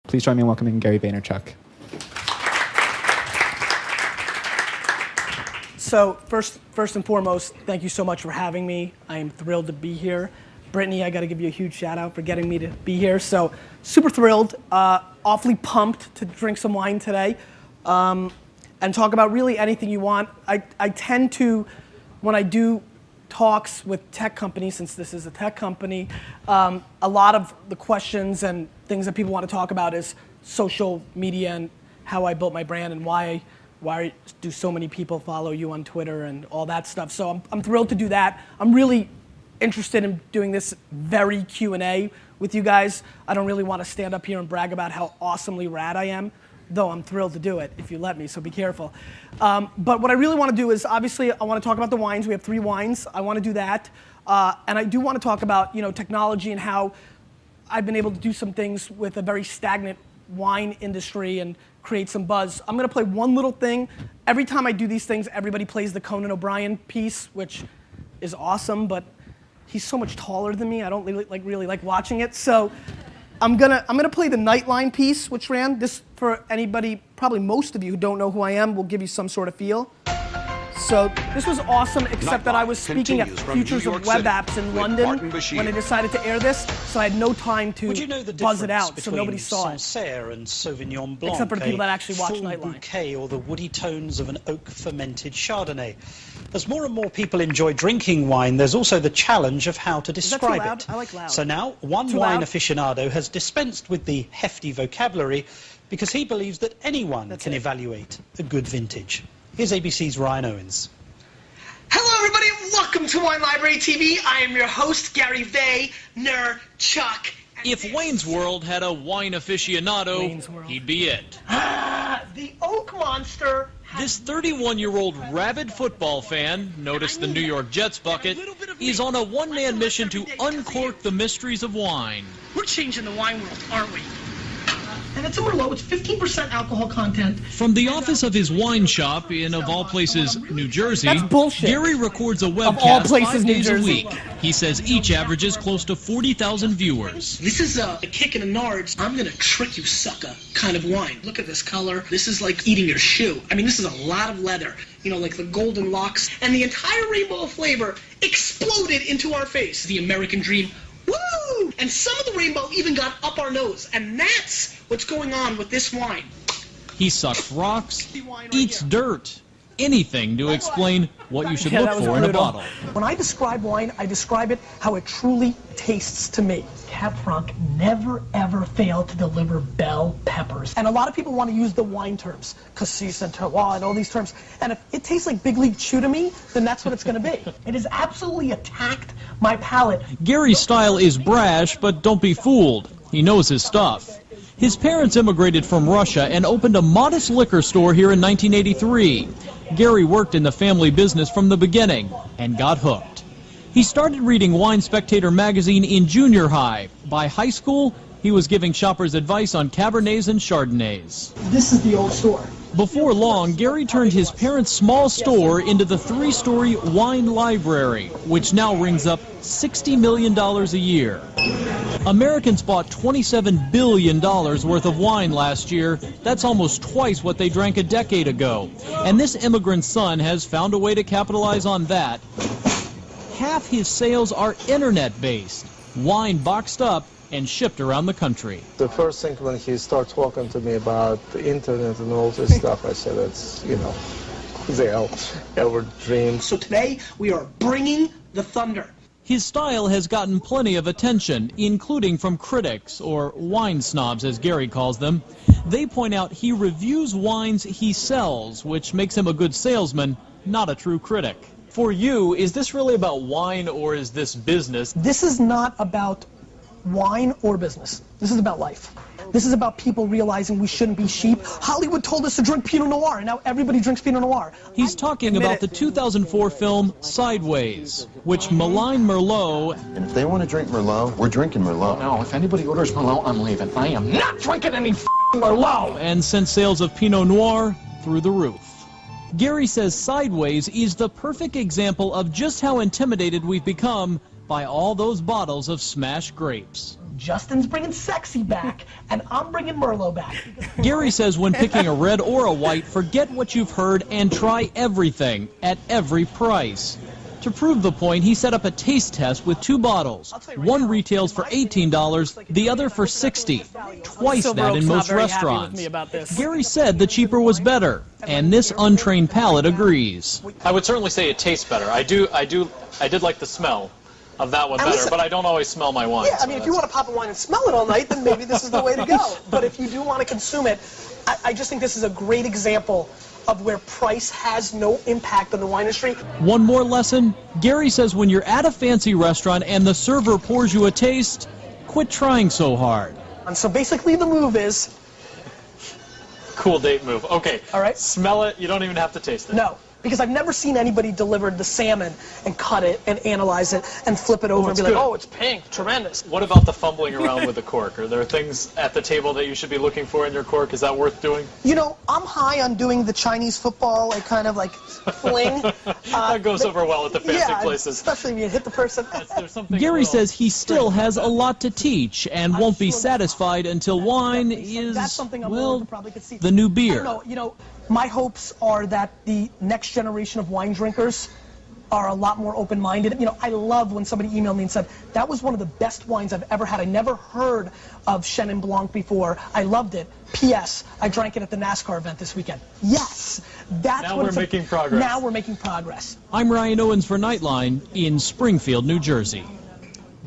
Please join me in welcoming Gary Vaynerchuk. So first and foremost, thank you so much for having me. I am thrilled to be here. Brittany, I got to give you a huge shout out for getting me to be here. So super thrilled, awfully pumped to drink some wine today and talk about really anything you want. I tend to, when I do talks with tech companies, since this is a tech company, a lot of the questions and things that people want to talk about is social media and how I built my brand and why do so many people follow you on Twitter and all that stuff. So I'm thrilled to do that. I'm really interested in doing this very Q&A with you guys. I don't really want to stand up here and brag about how awesomely rad I am, though I'm thrilled to do it if you let me, so be careful. But what I really want to do is, obviously, I want to talk about the wines. We have 3 wines. I want to do that. And I do want to talk about, technology and how I've been able to do some things with a very stagnant wine industry and create some buzz. I'm going to play one little thing. Every time I do these things, everybody plays the Conan O'Brien piece, which is awesome, but he's so much taller than me. I don't really like watching it. So I'm gonna play the Nightline piece, which ran. This, for anybody, probably most of you who don't know who I am, will give you some sort of feel. So this was awesome, except that I was speaking at Futures of Web Apps in London when I decided to air this, so I had no time to buzz it out, so nobody saw it. Sancerre and Sauvignon Blanc, except for the people that actually watch Nightline. Bouquet, or the woody tones of an oak-fermented Chardonnay. As more and more people enjoy drinking wine, there's also the challenge of how to describe it. I like loud. So now, one wine aficionado has dispensed with the hefty vocabulary because he believes that anyone can evaluate a good vintage. Here's ABC's Ryan Owens. Hello everybody, and welcome to Wine Library TV. I am your host, Gary Vaynerchuk. If Wayne's World had a wine aficionado, he'd be it. The Oak Monster. This 31-year-old rabid football fan, notice the New York Jets bucket, is on a one-man mission to uncork the mysteries of wine. We're changing the wine world, aren't we? And it's a Merlot, it's 15% alcohol content. From the office of his wine shop in, of all places, New Jersey, That's bullshit. Gary records a webcast Of all places, 5 days New a Jersey. week. He says each averages close to 40,000 viewers. This is a kick in the nards. I'm gonna trick you, sucker, kind of wine. Look at this color. This is like eating your shoe. I mean, this is a lot of leather. Like the golden locks. And the entire rainbow of flavor exploded into our face. The American dream. Woo! And some of the rainbow even got up our nose. And that's what's going on with this wine. He sucks rocks, eats dirt, anything to explain what you should look for in a bottle. When I describe wine, I describe it how it truly tastes to me. Cab Franc never ever failed to deliver bell peppers. And a lot of people want to use the wine terms, cassis and terroir and all these terms. And if it tastes like Big League Chew to me, then that's what it's going to be. It has absolutely attacked my palate. Gary's style is brash, but don't be fooled. He knows his stuff. His parents immigrated from Russia and opened a modest liquor store here in 1983. Gary worked in the family business from the beginning and got hooked. He started reading Wine Spectator magazine in junior high. By high school, he was giving shoppers advice on Cabernets and Chardonnays. This is the old store. Before long, Gary turned his parents' small store into the 3-story wine library, which now rings up $60 million a year. Americans bought $27 billion worth of wine last year. That's almost twice what they drank a decade ago. And this immigrant son has found a way to capitalize on that. Half his sales are internet-based, wine boxed up and shipped around the country. The first thing when he started talking to me about the internet and all this stuff, I said, it's, our dream. So today, we are bringing the thunder. His style has gotten plenty of attention, including from critics, or wine snobs as Gary calls them. They point out he reviews wines he sells, which makes him a good salesman, not a true critic. For you, is this really about wine or is this business? This is not about wine or business. This is about life. This is about people realizing we shouldn't be sheep. Hollywood told us to drink Pinot Noir, and now everybody drinks Pinot Noir. He's talking about the 2004 film Sideways, which maligned Merlot. And if they want to drink Merlot, we're drinking Merlot. No, if anybody orders Merlot, I'm leaving. I am not drinking any Merlot! And sent sales of Pinot Noir through the roof. Gary says Sideways is the perfect example of just how intimidated we've become by all those bottles of smashed grapes. Justin's bringing sexy back, and I'm bringing Merlot back. Gary says when picking a red or a white, forget what you've heard and try everything at every price. To prove the point, he set up a taste test with 2 bottles. One retails for $18, the other for $60, twice that in most restaurants. Gary said the cheaper was better, and this untrained palate agrees. I would certainly say it tastes better. I did like the smell of that one better, but I don't always smell my wine. Yeah, I mean, if you want to pop a wine and smell it all night, then maybe this is the way to go. But if you do want to consume it, I just think this is a great example of where price has no impact on the wine industry. One more lesson, Gary says when you're at a fancy restaurant and the server pours you a taste, quit trying so hard. And so basically the move is... Cool date move. Okay, all right. Smell it, you don't even have to taste it. No. Because I've never seen anybody deliver the salmon and cut it and analyze it and flip it over and be like, oh, it's pink, tremendous. What about the fumbling around with the cork? Are there things at the table that you should be looking for in your cork? Is that worth doing? You know, I'm high on doing the Chinese football, like kind of like fling. That goes over well at the fancy places. Especially when you hit the person. Gary says he still has a lot to teach and won't be satisfied until wine is, well, the new beer. You know, my hopes are that the next generation of wine drinkers are a lot more open-minded. You know, I love when somebody emailed me and said, that was one of the best wines I've ever had. I never heard of Chenin Blanc before. I loved it. P.S. I drank it at the NASCAR event this weekend. Yes! That's now what we're making progress. Now we're making progress. I'm Ryan Owens for Nightline in Springfield, New Jersey.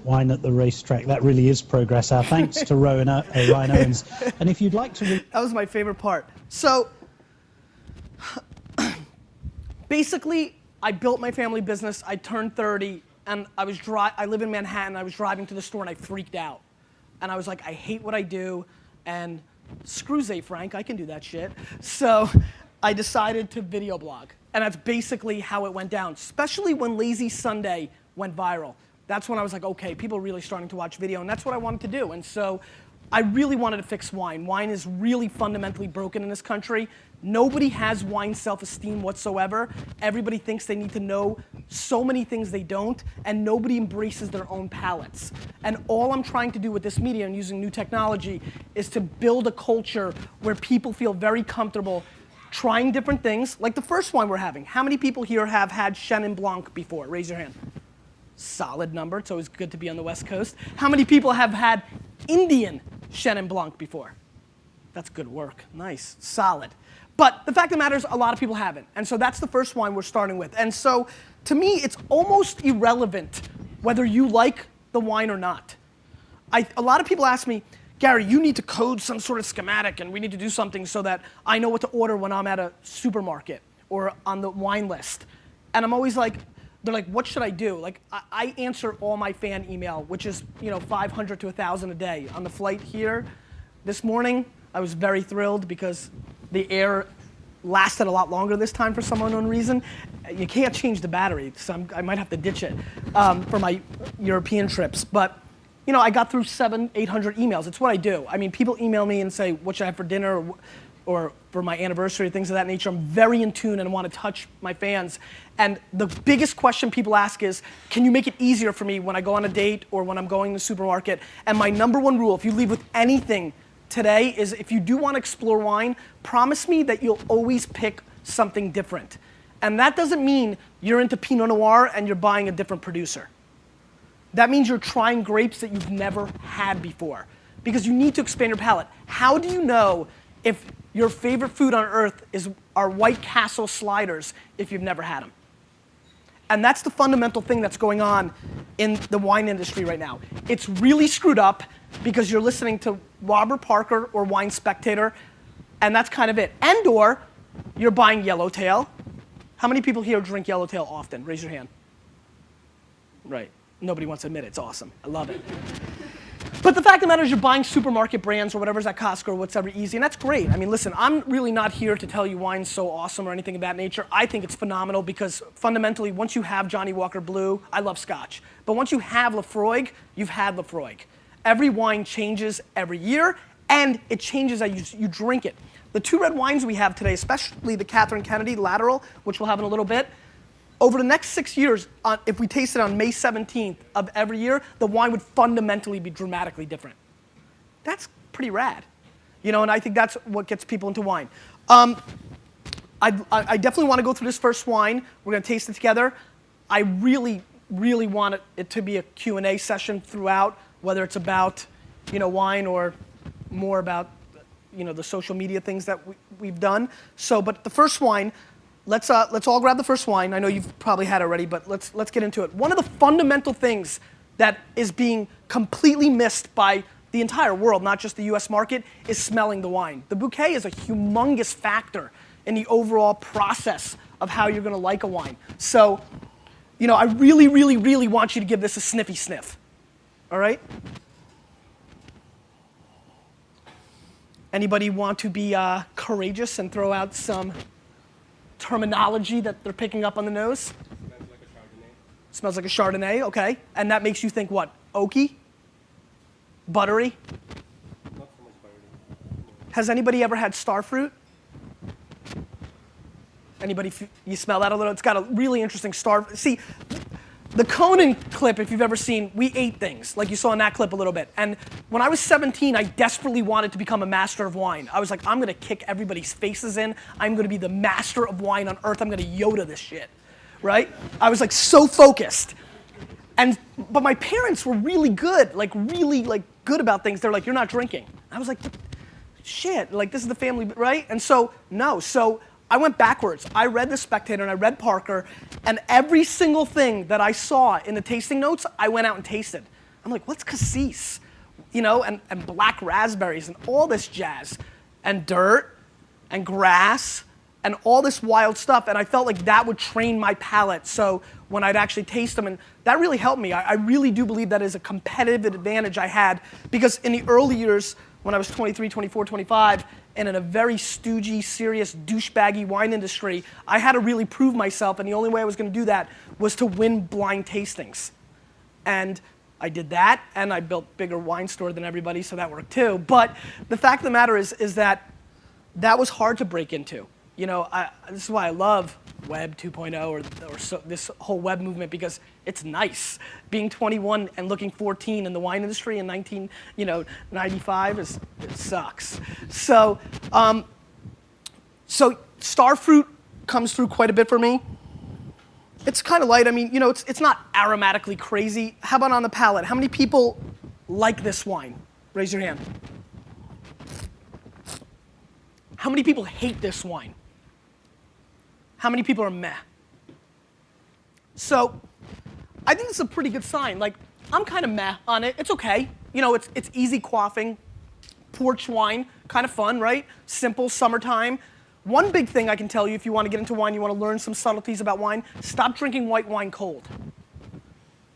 Wine at the racetrack, that really is progress. Our thanks to Ryan Owens. And if you'd like to... That was my favorite part. So, basically, I built my family business. I turned 30, and I live in Manhattan. I was driving to the store, and I freaked out. And I was like, I hate what I do, and screw Zay Frank, I can do that shit. So I decided to video blog, and that's basically how it went down, especially when Lazy Sunday went viral. That's when I was like, okay, people are really starting to watch video, and that's what I wanted to do. And so I really wanted to fix wine. Wine is really fundamentally broken in this country. Nobody has wine self-esteem whatsoever. Everybody thinks they need to know so many things they don't, and nobody embraces their own palates. And all I'm trying to do with this media and using new technology is to build a culture where people feel very comfortable trying different things, like the first wine we're having. How many people here have had Chenin Blanc before? Raise your hand. Solid number. It's always good to be on the West Coast. How many people have had Indian Chenin Blanc before? That's good work. Nice. Solid. But the fact of the matter is, a lot of people haven't. And so that's the first wine we're starting with. And so, to me, it's almost irrelevant whether you like the wine or not. A lot of people ask me, Gary, you need to code some sort of schematic, and we need to do something so that I know what to order when I'm at a supermarket or on the wine list. And I'm always like, they're like, what should I do? Like, I answer all my fan email, which is 500 to 1,000 a day. On the flight here this morning, I was very thrilled because the air lasted a lot longer this time for some unknown reason. You can't change the battery, so I might have to ditch it for my European trips. But I got through 700-800 emails. It's what I do. I mean, people email me and say, what should I have for dinner or for my anniversary, things of that nature. I'm very in tune and I want to touch my fans. And the biggest question people ask is, can you make it easier for me when I go on a date or when I'm going to the supermarket? And my number one rule, if you leave with anything today, is if you do want to explore wine, promise me that you'll always pick something different. And that doesn't mean you're into Pinot Noir and you're buying a different producer. That means you're trying grapes that you've never had before, because you need to expand your palate. How do you know if your favorite food on earth are White Castle sliders if you've never had them? And that's the fundamental thing that's going on in the wine industry right now. It's really screwed up because you're listening to Robert Parker or Wine Spectator, and that's kind of it. And or you're buying Yellowtail. How many people here drink Yellowtail often? Raise your hand. Right. Nobody wants to admit it. It's awesome. I love it. But the fact of the matter is you're buying supermarket brands or whatever's at Costco or whatever easy, and that's great. I mean, listen, I'm really not here to tell you wine's so awesome or anything of that nature. I think it's phenomenal because fundamentally, once you have Johnny Walker Blue, I love Scotch, but once you have Lafroig, you've had Lafroig. Every wine changes every year, and it changes as you drink it. The two red wines we have today, especially the Catherine Kennedy Lateral, which we'll have in a little bit, over the next 6 years, if we taste it on May 17th of every year, the wine would fundamentally be dramatically different. That's pretty rad. You know, and I think that's what gets people into wine. I definitely want to go through this first wine. We're going to taste it together. I really, really want it to be a Q&A session throughout, whether it's about, you know, wine or more about, you know, the social media things that we've done. So, but the first wine, let's all grab the first wine. I know you've probably had it already, but let's get into it. One of the fundamental things that is being completely missed by the entire world, not just the US market, is smelling the wine. The bouquet is a humongous factor in the overall process of how you're gonna like a wine. So, you know, I really, really, really want you to give this a sniffy sniff, all right? Anybody want to be courageous and throw out some terminology that they're picking up on the nose? Smells like a Chardonnay, okay. And that makes you think what? Oaky? Buttery? Not so much buttery. Has anybody ever had starfruit? Anybody, you smell that a little? It's got a really interesting see, the Conan clip, if you've ever seen, we ate things, like you saw in that clip a little bit. And when I was 17, I desperately wanted to become a master of wine. I was like, I'm gonna kick everybody's faces in. I'm gonna be the master of wine on earth. I'm gonna Yoda this shit, right? I was like so focused. But my parents were really good, like really like good about things. They're like, you're not drinking. I was like, shit, like this is the family, right? And so, no, so I went backwards. I read The Spectator and I read Parker, and every single thing that I saw in the tasting notes, I went out and tasted. I'm like, what's cassis? You know, and black raspberries and all this jazz, and dirt, and grass, and all this wild stuff, and I felt like that would train my palate, so when I'd actually taste them, and that really helped me. I really do believe that is a competitive advantage I had, because in the early years, when I was 23, 24, 25, and in a very stoogey, serious, douchebaggy wine industry, I had to really prove myself, and the only way I was gonna do that was to win blind tastings. And I did that, and I built a bigger wine store than everybody, so that worked too. But the fact of the matter is that was hard to break into. You know, this is why I love Web 2.0 this whole web movement, because it's nice. Being 21 and looking 14 in the wine industry in 1995 it sucks. So, so starfruit comes through quite a bit for me. It's kind of light. I mean, you know, it's not aromatically crazy. How about on the palate? How many people like this wine? Raise your hand. How many people hate this wine? How many people are meh? So, I think it's a pretty good sign. Like, I'm kind of meh on it. It's okay. You know, it's easy quaffing, porch wine, kind of fun, right? Simple, summertime. One big thing I can tell you if you want to get into wine, you want to learn some subtleties about wine, stop drinking white wine cold.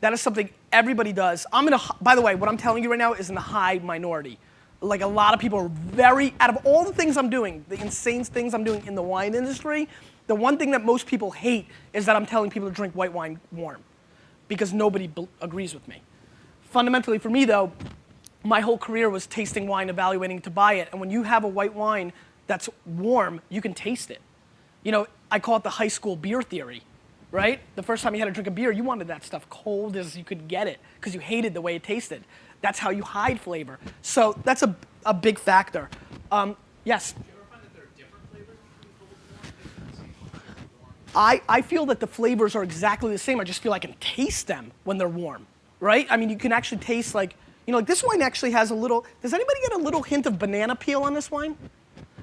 That is something everybody does. By the way, what I'm telling you right now is in the high minority. Like a lot of people are out of all the things I'm doing, the insane things I'm doing in the wine industry, the one thing that most people hate is that I'm telling people to drink white wine warm, because nobody agrees with me. Fundamentally for me though, my whole career was tasting wine, evaluating to buy it, and when you have a white wine that's warm, you can taste it. You know, I call it the high school beer theory, right? The first time you had to drink a beer, you wanted that stuff cold as you could get it, because you hated the way it tasted. That's how you hide flavor. So that's a big factor. Yes? Do you ever find that there are different flavors between cold and warm? I feel that the flavors are exactly the same. I just feel I can taste them when they're warm, right? I mean, you can actually taste like, you know, like this wine actually has a little, does anybody get a little hint of banana peel on this wine?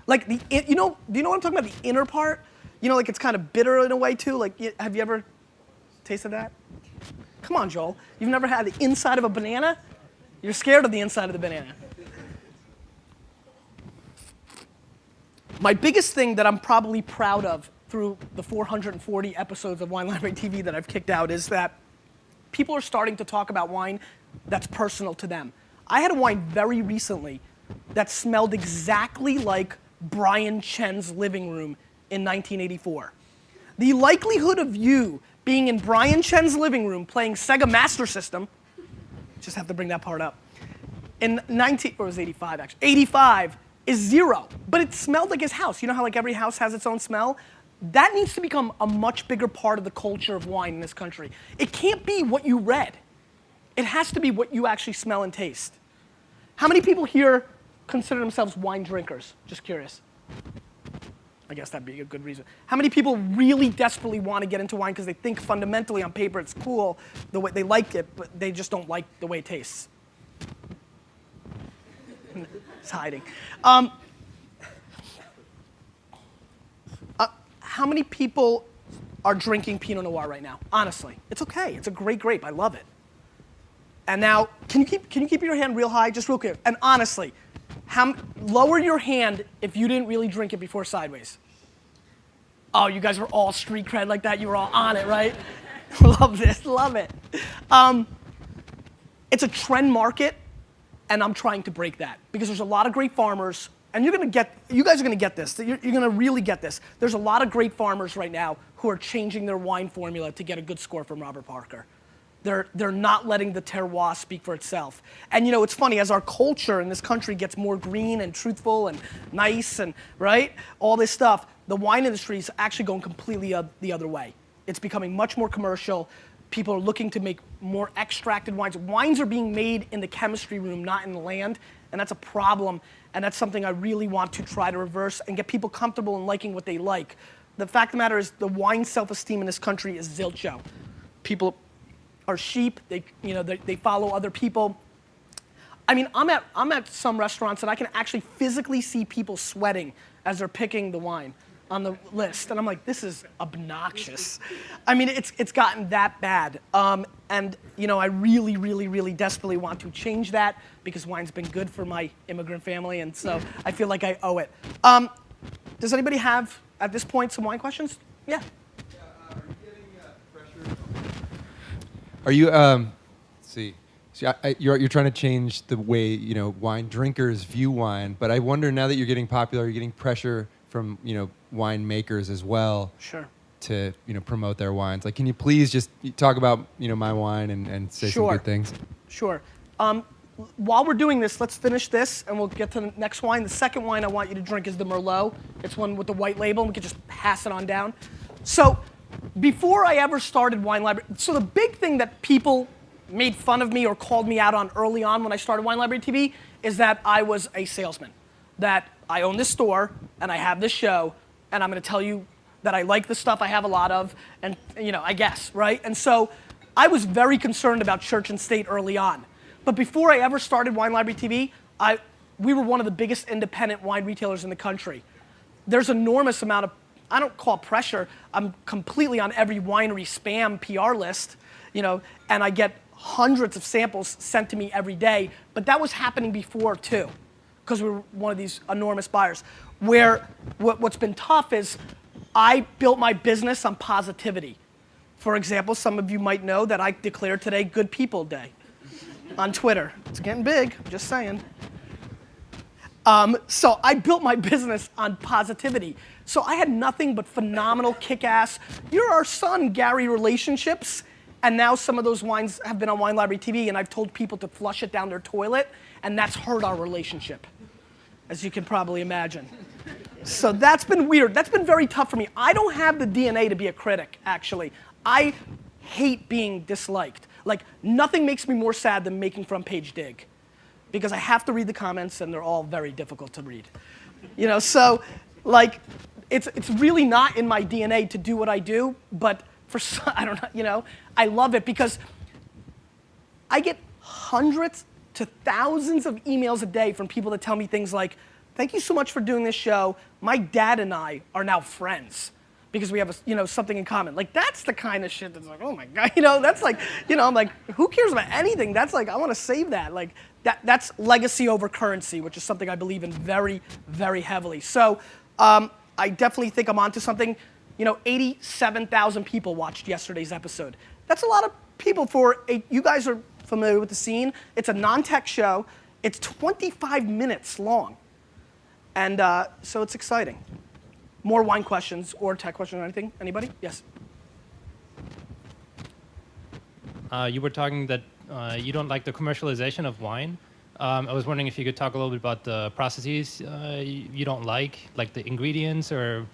Like, do you know what I'm talking about, the inner part? You know, like it's kind of bitter in a way too. Like, have you ever tasted that? Come on, Joel. You've never had the inside of a banana? You're scared of the inside of the banana. My biggest thing that I'm probably proud of through the 440 episodes of Wine Library TV that I've kicked out is that people are starting to talk about wine that's personal to them. I had a wine very recently that smelled exactly like Brian Chen's living room in 1984. The likelihood of you being in Brian Chen's living room playing Sega Master System, just have to bring that part up, in or it was 85 actually, 85 is zero, but it smelled like his house. You know how like every house has its own smell? That needs to become a much bigger part of the culture of wine in this country. It can't be what you read. It has to be what you actually smell and taste. How many people here consider themselves wine drinkers? Just curious. I guess that'd be a good reason. How many people really desperately want to get into wine because they think fundamentally on paper it's cool, the way they like it, but they just don't like the way it tastes? It's hiding. How many people are drinking Pinot Noir right now? Honestly, it's okay. It's a great grape. I love it. And now, can you keep your hand real high, just real quick? And honestly, lower your hand if you didn't really drink it before Sideways. Oh, you guys were all street cred like that. You were all on it, right? Love this, love it. It's a trend market, and I'm trying to break that because there's a lot of great farmers, and you guys are gonna get this. You're gonna really get this. There's a lot of great farmers right now who are changing their wine formula to get a good score from Robert Parker. They're not letting the terroir speak for itself. And you know, it's funny, as our culture in this country gets more green and truthful and nice and, right, all this stuff, the wine industry is actually going completely the other way. It's becoming much more commercial. People are looking to make more extracted wines. Wines are being made in the chemistry room, not in the land, and that's a problem, and that's something I really want to try to reverse and get people comfortable in liking what they like. The fact of the matter is the wine self-esteem in this country is zilcho. People are sheep, they follow other people. I mean, I'm at some restaurants and I can actually physically see people sweating as they're picking the wine on the list. And I'm like, this is obnoxious. I mean, it's gotten that bad. And you know, I really, really, really desperately want to change that because wine's been good for my immigrant family, and so I feel like I owe it. Does anybody have, at this point, some wine questions? Yeah. Are you, let's see. So you're trying to change the way, wine drinkers view wine, but I wonder now that you're getting popular, you're getting pressure from, wine makers as well. Sure. To, promote their wines. Like, can you please just talk about, my wine and say some good things? Sure. While we're doing this, let's finish this and we'll get to the next wine. The second wine I want you to drink is the Merlot. It's one with the white label, and we can just pass it on down. So, before I ever started Wine Library, so the big thing that people made fun of me or called me out on early on when I started Wine Library TV is that I was a salesman. That I own this store and I have this show and I'm gonna tell you that I like the stuff I have a lot of, and I guess, right? And so I was very concerned about church and state early on. But before I ever started Wine Library TV, we were one of the biggest independent wine retailers in the country. There's enormous amount of, I don't call it pressure, I'm completely on every winery spam PR list, and I get hundreds of samples sent to me every day, but that was happening before too, because we were one of these enormous buyers. Where what's been tough is I built my business on positivity. For example, some of you might know that I declared today Good People Day on Twitter. It's getting big, just saying. So I built my business on positivity. So I had nothing but phenomenal kick-ass, you're our son, Gary relationships. And now some of those wines have been on Wine Library TV and I've told people to flush it down their toilet, and that's hurt our relationship, as you can probably imagine. So that's been weird. That's been very tough for me. I don't have the DNA to be a critic, actually. I hate being disliked. Like, nothing makes me more sad than making front page dig, because I have to read the comments and they're all very difficult to read. So like, it's really not in my DNA to do what I do, but for some, I don't know, I love it because I get hundreds to thousands of emails a day from people that tell me things like, thank you so much for doing this show. My dad and I are now friends because we have something in common. Like, that's the kind of shit that's like, oh my God, that's like, I'm like, who cares about anything? That's like, I want to save that. Like, that's legacy over currency, which is something I believe in very, very heavily. So I definitely think I'm onto something. 87,000 people watched yesterday's episode. That's a lot of people you guys are familiar with the scene. It's a non-tech show. It's 25 minutes long. And so it's exciting. More wine questions or tech questions or anything? Anybody? Yes. You were talking that you don't like the commercialization of wine. I was wondering if you could talk a little bit about the processes you don't like the ingredients, or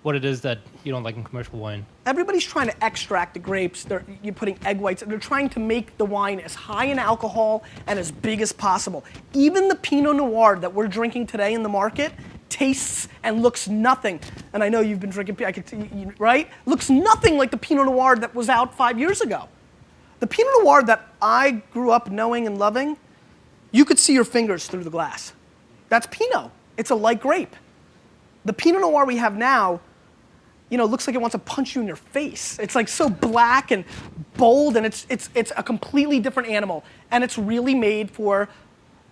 what it is that you don't like in commercial wine. Everybody's trying to extract the grapes. You're putting egg whites. They're trying to make the wine as high in alcohol and as big as possible. Even the Pinot Noir that we're drinking today in the market tastes and looks nothing. And I know you've been drinking, right? Looks nothing like the Pinot Noir that was out 5 years ago. The Pinot Noir that I grew up knowing and loving, you could see your fingers through the glass. That's Pinot. It's a light grape. The Pinot Noir we have now, looks like it wants to punch you in your face. It's like so black and bold, and it's a completely different animal. And it's really made for,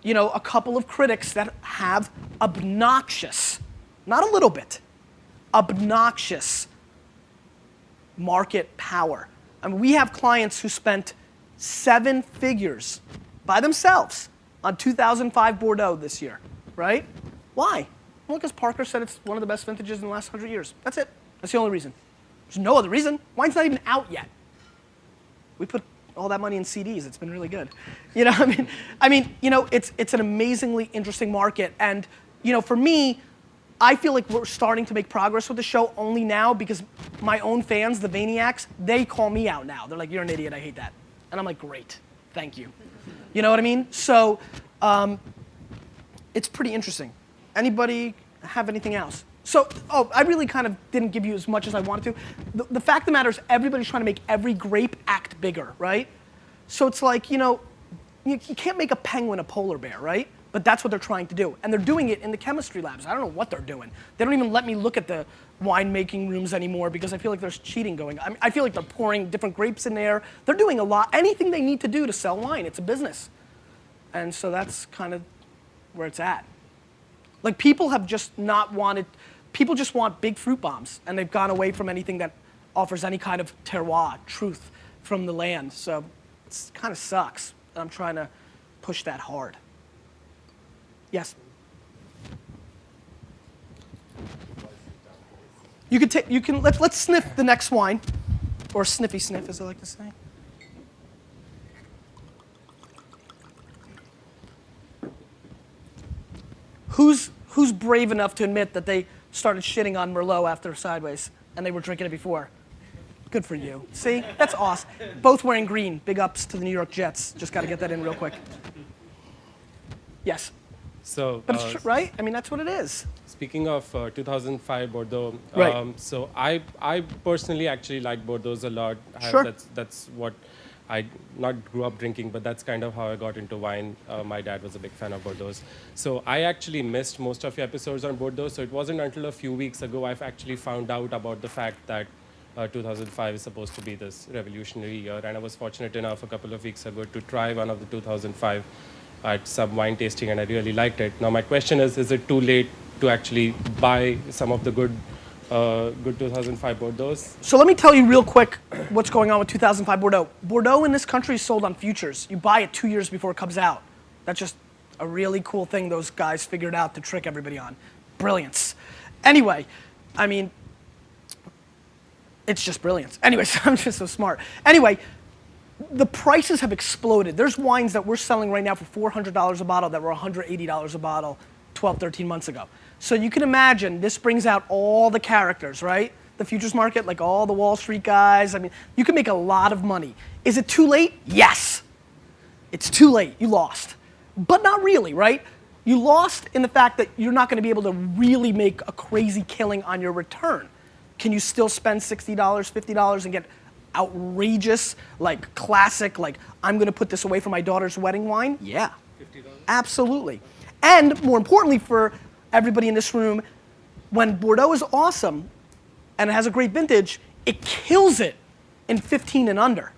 a couple of critics that have obnoxious, not a little bit, obnoxious market power. I mean, we have clients who spent 7 figures by themselves on 2005 Bordeaux this year, right? Why? Well, because Parker said it's one of the best vintages in the last 100 years. That's it. That's the only reason. There's no other reason. Wine's not even out yet. We put all that money in CDs. It's been really good. It's an amazingly interesting market. And, for me, I feel like we're starting to make progress with the show only now because my own fans, the Vaynerchuks, they call me out now. They're like, you're an idiot, I hate that. And I'm like, great, thank you. You know what I mean? So it's pretty interesting. Anybody have anything else? So, I really kind of didn't give you as much as I wanted to. The fact of the matter is everybody's trying to make every grape act bigger, right? So it's like, you can't make a penguin a polar bear, right? But that's what they're trying to do. And they're doing it in the chemistry labs. I don't know what they're doing. They don't even let me look at the winemaking rooms anymore because I feel like there's cheating going on. I feel like they're pouring different grapes in there. They're doing a lot, anything they need to do to sell wine. It's a business. And so that's kind of where it's at. Like people have just not wanted, people just want big fruit bombs and they've gone away from anything that offers any kind of terroir, truth from the land. So it kind of sucks. And I'm trying to push that hard. Yes? Let's sniff the next wine, or sniffy sniff as I like to say. Who's brave enough to admit that they started shitting on Merlot after Sideways and they were drinking it before? Good for you. See, that's awesome. Both wearing green. Big ups to the New York Jets. Just got to get that in real quick. Yes. So, but it's right? I mean, that's what it is. Speaking of 2005 Bordeaux, right. So I personally actually like Bordeaux a lot. Sure. That's what I not grew up drinking, but that's kind of how I got into wine. My dad was a big fan of Bordeaux. So I actually missed most of your episodes on Bordeaux. So it wasn't until a few weeks ago I've actually found out about the fact that 2005 is supposed to be this revolutionary year. And I was fortunate enough a couple of weeks ago to try one of the 2005 at some wine tasting, and I really liked it. Now my question is it too late to actually buy some of the good 2005 Bordeaux? So let me tell you real quick what's going on with 2005 Bordeaux. Bordeaux in this country is sold on futures. You buy it 2 years before it comes out. That's just a really cool thing those guys figured out to trick everybody on. Brilliance. Anyway, I mean, it's just brilliance. Anyways, I'm just so smart. Anyway, the prices have exploded. There's wines that we're selling right now for $400 a bottle that were $180 a bottle 12, 13 months ago. So you can imagine this brings out all the characters, right? The futures market, like all the Wall Street guys. I mean, you can make a lot of money. Is it too late? Yes. It's too late. You lost. But not really, right? You lost in the fact that you're not going to be able to really make a crazy killing on your return. Can you still spend $60, $50 and get outrageous, like classic, like I'm going to put this away for my daughter's wedding wine? Yeah. $50? Absolutely. And more importantly for everybody in this room, when Bordeaux is awesome and it has a great vintage, it kills it in 15 and under.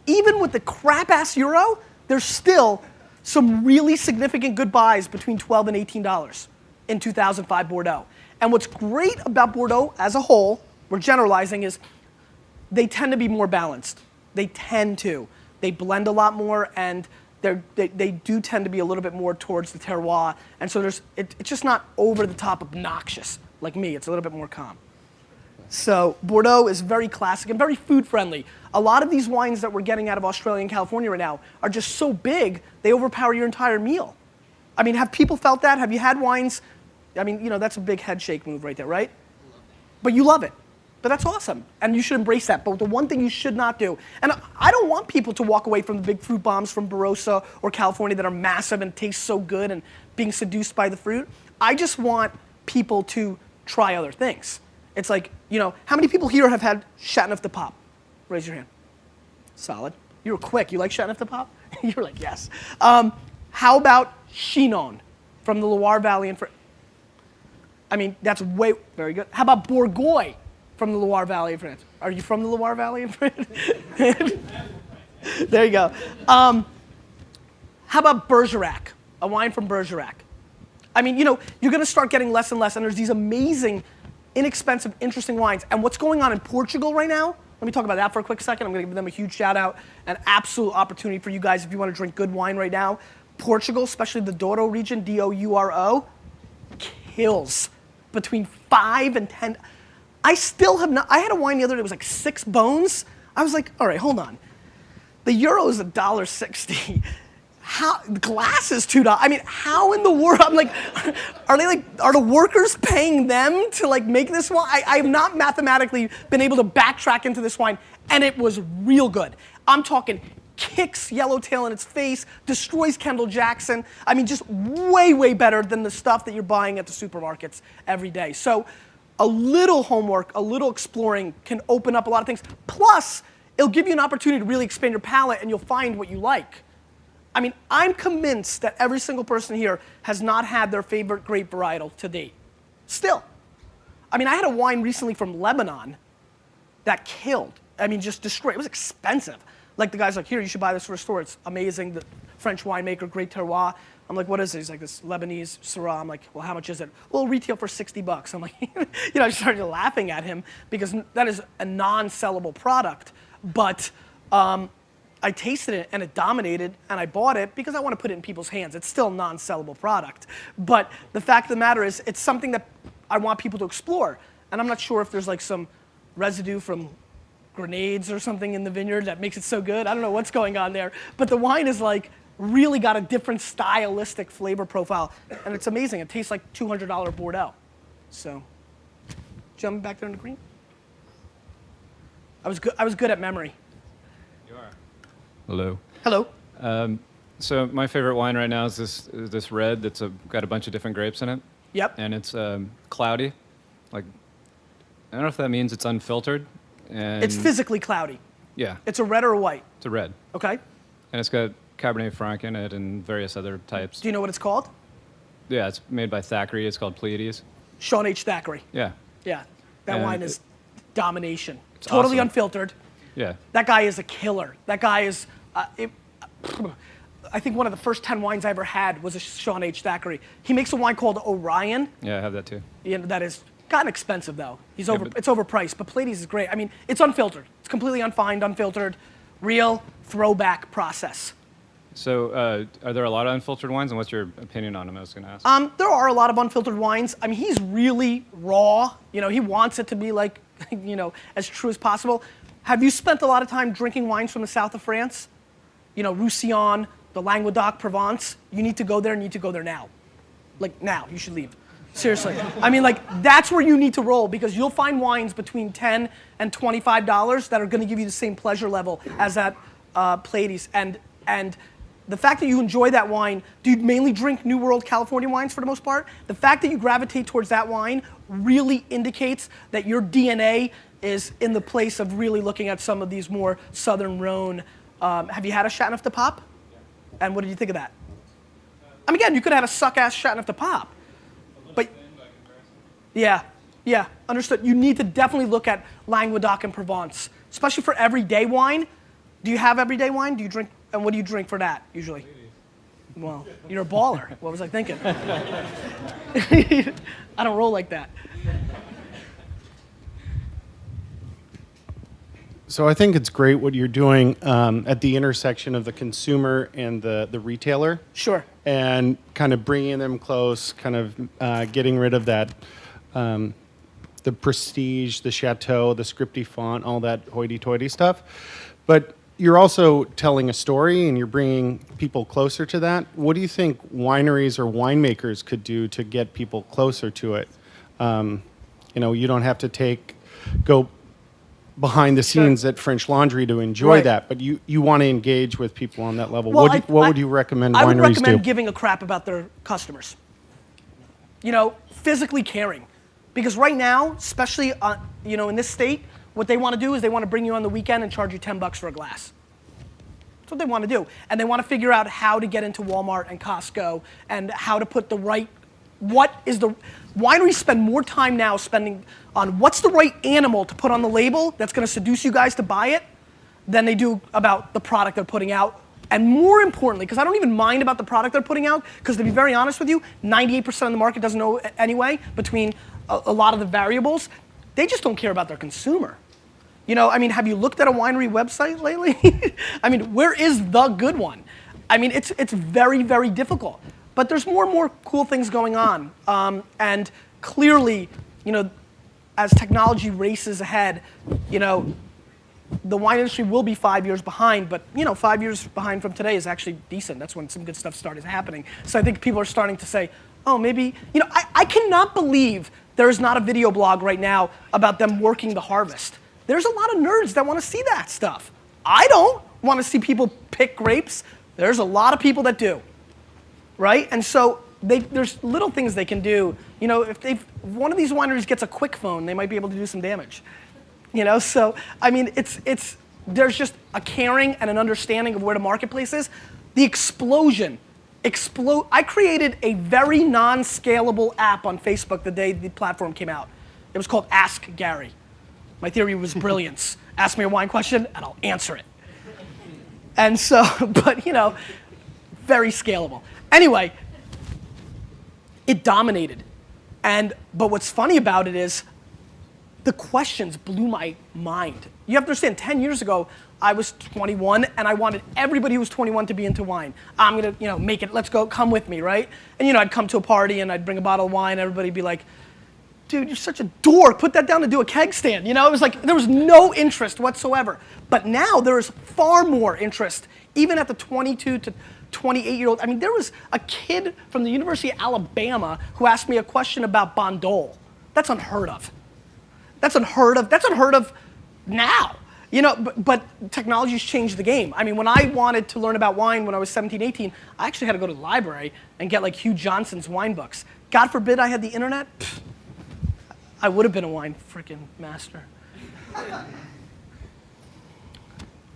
Even with the crap ass euro, there's still some really significant good buys between $12 and $18 in 2005 Bordeaux. And what's great about Bordeaux as a whole, we're generalizing, is they tend to be more balanced. They tend to. They blend a lot more, and they do tend to be a little bit more towards the terroir. And so it's just not over the top obnoxious like me. It's a little bit more calm. So Bordeaux is very classic and very food friendly. A lot of these wines that we're getting out of Australia and California right now are just so big, they overpower your entire meal. I mean, have people felt that? Have you had wines? I mean, you know, that's a big head shake move right there, right? but you love it. But that's awesome, and you should embrace that. But the one thing you should not do, and I don't want people to walk away from the big fruit bombs from Barossa or California that are massive and taste so good and being seduced by the fruit. I just want people to try other things. It's like, how many people here have had Chateauneuf de Pape? Raise your hand. Solid. You were quick. You like Chateauneuf de Pape? You were like, yes. How about Chinon from the Loire Valley in France? I mean, that's very good. How about Bourgogne from the Loire Valley in France? Are you from the Loire Valley in France? There you go. How about Bergerac? A wine from Bergerac. I mean, you're going to start getting less and less, and there's these amazing, inexpensive, interesting wines. And what's going on in Portugal right now, let me talk about that for a quick second. I'm going to give them a huge shout out. An absolute opportunity for you guys if you want to drink good wine right now. Portugal, especially the Douro region, D-O-U-R-O, kills between 5 and 10. I still have not, I had a wine the other day, it was like 6 bones. I was like, all right, hold on. The euro is $1.60. How, glass is $2. I mean, how in the world? I'm like, are the workers paying them to like make this wine? I have not mathematically been able to backtrack into this wine, and it was real good. I'm talking kicks Yellowtail in its face, destroys Kendall Jackson. I mean, just way, way better than the stuff that you're buying at the supermarkets every day. So a little homework, a little exploring can open up a lot of things. Plus, it'll give you an opportunity to really expand your palate and you'll find what you like. I mean, I'm convinced that every single person here has not had their favorite grape varietal to date. Still. I mean, I had a wine recently from Lebanon that killed. I mean, just destroyed. It was expensive. Like the guy's like, here, you should buy this for a store. It's amazing. The French winemaker, Great Terroir. I'm like, what is it? He's like, this Lebanese Syrah. I'm like, well, how much is it? Well, retail for $60. I'm like, I started laughing at him because that is a non-sellable product. But I tasted it and it dominated and I bought it because I want to put it in people's hands. It's still a non-sellable product. But the fact of the matter is it's something that I want people to explore. And I'm not sure if there's like some residue from grenades or something in the vineyard that makes it so good. I don't know what's going on there. But the wine is like really got a different stylistic flavor profile. And it's amazing. It tastes like $200 Bordeaux. So, jumping back there in the green. I was good at memory. You are. Hello. Hello. So my favorite wine right now is this red that's got a bunch of different grapes in it. Yep. And it's cloudy. Like, I don't know if that means it's unfiltered. And it's physically cloudy. Yeah. It's a red or a white? It's a red. Okay. And it's got Cabernet Franc in it and various other types. Do you know what it's called? Yeah, it's made by Thackeray. It's called Pleiades. Sean H. Thackeray. Yeah. Yeah. That wine is domination. It's totally awesome. unfiltered. Yeah. That guy is a killer. That guy is, I think one of the first 10 wines I ever had was a Sean H. Thackeray. He makes a wine called Orion. Yeah, I have that too. Yeah, that is kind of expensive though. It's overpriced, but Pleiades is great. I mean, it's unfiltered. It's completely unfined, unfiltered, real throwback process. So are there a lot of unfiltered wines, and what's your opinion on them? I was going to ask. There are a lot of unfiltered wines. I mean, he's really raw. He wants it to be like, as true as possible. Have you spent a lot of time drinking wines from the south of France? Roussillon, the Languedoc, Provence. You need to go there and you need to go there now. Like now, you should leave. Seriously. I mean, like, that's where you need to roll because you'll find wines between $10 and $25 that are gonna give you the same pleasure level as that Pleiades. And the fact that you enjoy that wine, do you mainly drink New World California wines for the most part? The fact that you gravitate towards that wine really indicates that your DNA is in the place of really looking at some of these more Southern Rhone. Have you had a Chateauneuf de Pape? And what did you think of that? I mean, again, you could have had a suck-ass Chateauneuf de Pape. But yeah, understood. You need to definitely look at Languedoc and Provence, especially for everyday wine. Do you have everyday wine? Do you drink, and what do you drink for that usually? Well, you're a baller. What was I thinking? I don't roll like that. So I think it's great what you're doing at the intersection of the consumer and the retailer. Sure. And kind of bringing them close, kind of getting rid of that, the prestige, the chateau, the scripty font, all that hoity-toity stuff. But you're also telling a story and you're bringing people closer to that. What do you think wineries or winemakers could do to get people closer to it? You know, you don't have to go behind the scenes at French Laundry to enjoy that, but you want to engage with people on that level. Well, what would you recommend wineries do? I would recommend giving a crap about their customers. You know, physically caring. Because right now, especially you know, in this state, what they want to do is they want to bring you on the weekend and charge you $10 for a glass. That's what they want to do. And they want to figure out how to get into Walmart and Costco and how to put the right, wineries spend more time now spending on what's the right animal to put on the label that's going to seduce you guys to buy it than they do about the product they're putting out. And more importantly, because I don't even mind about the product they're putting out, because to be very honest with you, 98% of the market doesn't know anyway, between a lot of the variables, they just don't care about their consumer. You know, I mean, have you looked at a winery website lately? I mean, where is the good one? I mean, it's very, very difficult. But there's more and more cool things going on. And clearly, you know, as technology races ahead, you know, the wine industry will be 5 years behind, but you know, 5 years behind from today is actually decent. That's when some good stuff started happening. So I think people are starting to say, oh, maybe, you know, I cannot believe there is not a video blog right now about them working the harvest. There's a lot of nerds that want to see that stuff. I don't want to see people pick grapes. There's a lot of people that do, right? And so there's little things they can do. You know, if one of these wineries gets a quick phone, they might be able to do some damage. You know, so I mean, there's just a caring and an understanding of where the marketplace is. The explosion. I created a very non-scalable app on Facebook the day the platform came out. It was called Ask Gary. My theory was brilliance. Ask me a wine question and I'll answer it. And so, but you know, very scalable. Anyway, it dominated. But what's funny about it is the questions blew my mind. You have to understand, 10 years ago, I was 21 and I wanted everybody who was 21 to be into wine. I'm gonna, you know, make it, let's go, come with me, right? And you know, I'd come to a party and I'd bring a bottle of wine and everybody'd be like, dude, you're such a dork, put that down to do a keg stand. You know, it was like, there was no interest whatsoever. But now there is far more interest, even at the 22 to 28-year-old. I mean, there was a kid from the University of Alabama who asked me a question about Bondol. That's unheard of. That's unheard of. That's unheard of now. You know, but technology's changed the game. I mean, when I wanted to learn about wine when I was 17, 18, I actually had to go to the library and get like Hugh Johnson's wine books. God forbid I had the internet. I would have been a wine freaking master.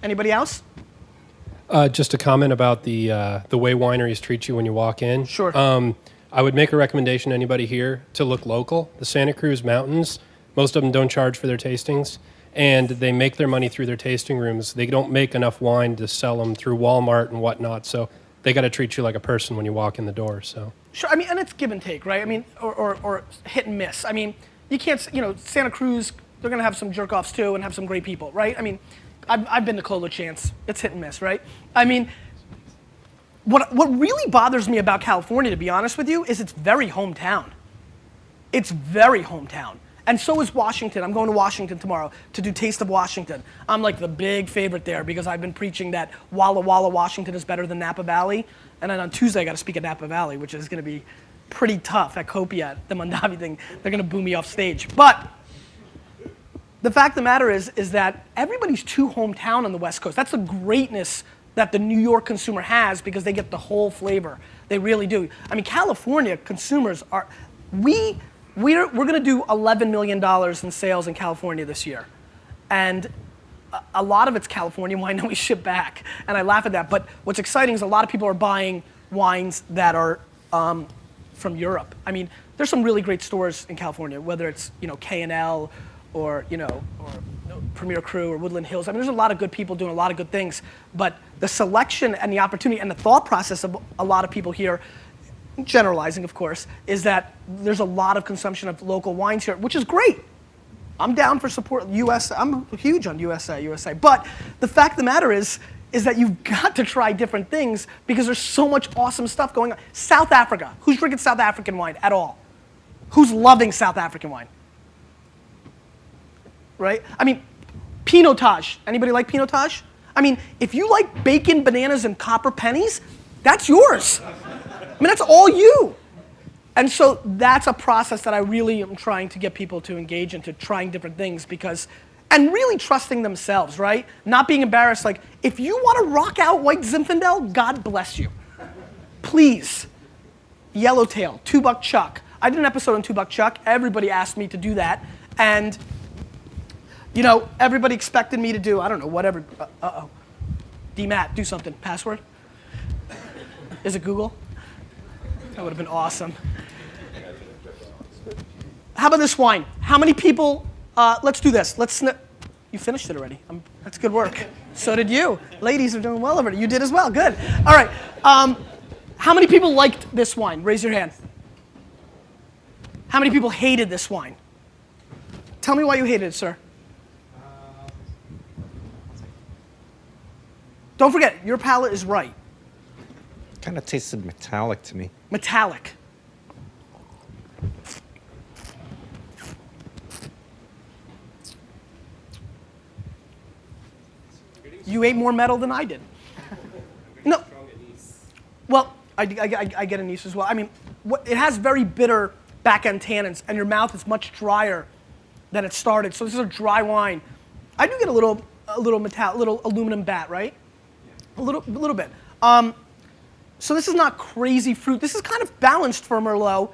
Anybody else? Just a comment about the way wineries treat you when you walk in. Sure. I would make a recommendation to anybody here to look local. The Santa Cruz Mountains, most of them don't charge for their tastings, and they make their money through their tasting rooms. They don't make enough wine to sell them through Walmart and whatnot, so they got to treat you like a person when you walk in the door. So. Sure. I mean, and it's give and take, right? I mean, or hit and miss. I mean, you can't, you know, Santa Cruz, they're going to have some jerk-offs too and have some great people, right? I mean, I've been to Colo Chance. It's hit and miss, right? I mean, what really bothers me about California, to be honest with you, is it's very hometown. It's very hometown. And so is Washington. I'm going to Washington tomorrow to do Taste of Washington. I'm like the big favorite there because I've been preaching that Walla Walla, Washington is better than Napa Valley. And then on Tuesday, I got to speak at Napa Valley, which is going to be pretty tough at Copia, the Mondavi thing. They're going to boo me off stage. But the fact of the matter is that everybody's too hometown on the West Coast. That's the greatness that the New York consumer has because they get the whole flavor. They really do. I mean, California consumers are, we're going to do $11 million in sales in California this year. And a lot of it's California wine that we ship back. And I laugh at that. But what's exciting is a lot of people are buying wines that are from Europe. I mean, there's some really great stores in California, whether it's, you know, K&L or, you know, or Premier Cru or Woodland Hills. I mean, there's a lot of good people doing a lot of good things. But the selection and the opportunity and the thought process of a lot of people here, generalizing of course, is that there's a lot of consumption of local wines here, which is great. I'm down for support US. I'm huge on USA. But the fact of the matter is that you've got to try different things because there's so much awesome stuff going on. South Africa, who's drinking South African wine at all? Who's loving South African wine? Right? I mean, Pinotage. Anybody like Pinotage? I mean, if you like bacon, bananas, and copper pennies, that's yours. I mean, that's all you. And so that's a process that I really am trying to get people to engage into, trying different things and really trusting themselves, right? Not being embarrassed. Like, if you want to rock out White Zinfandel, God bless you. Please. Yellowtail, $2 Chuck. I did an episode on $2 Chuck. Everybody asked me to do that. And, you know, everybody expected me to do, I don't know, whatever. Uh-oh. D-Matt, do something. Password? Is it Google? That would have been awesome. How about this wine? How many people, let's do this. You finished it already. That's good work. So did you. Ladies are doing well over it. You did as well, good. All right, how many people liked this wine? Raise your hand. How many people hated this wine? Tell me why you hated it, sir. Don't forget, your palate is right. Kind of tasted metallic to me. Metallic. You ate more metal than I did. No. Well, I get anise as well. I mean, it has very bitter back-end tannins, and your mouth is much drier than it started. So this is a dry wine. I do get a little aluminum bat, right? A little bit. So this is not crazy fruit. This is kind of balanced for Merlot.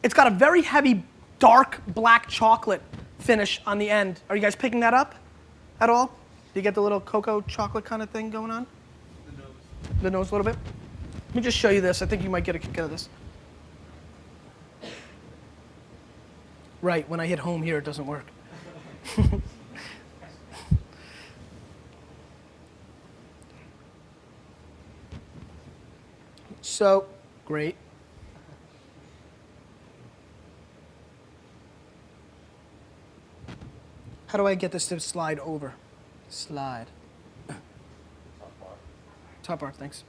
It's got a very heavy, dark black chocolate finish on the end. Are you guys picking that up at all? Do you get the little cocoa chocolate kind of thing going on? The nose a little bit? Let me just show you this. I think you might get a kick out of this. Right, when I hit home here, it doesn't work. So, great. How do I get this to slide over? Slide. Top bar, thanks.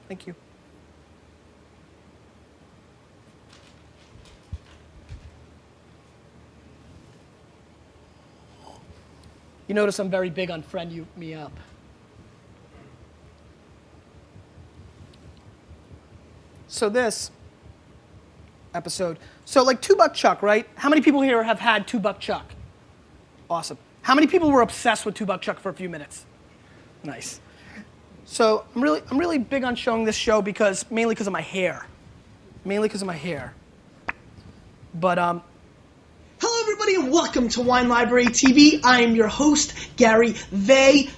Thank you. You notice I'm very big on friend you me up. So this episode, so like $2 Chuck, right? How many people here have had $2 Chuck? Awesome. How many people were obsessed with $2 Chuck for a few minutes? Nice. So I'm really big on showing this show mainly because of my hair. Mainly because of my hair. But Hello everybody and welcome to Wine Library TV. I am your host, Gary Vaynerchuk,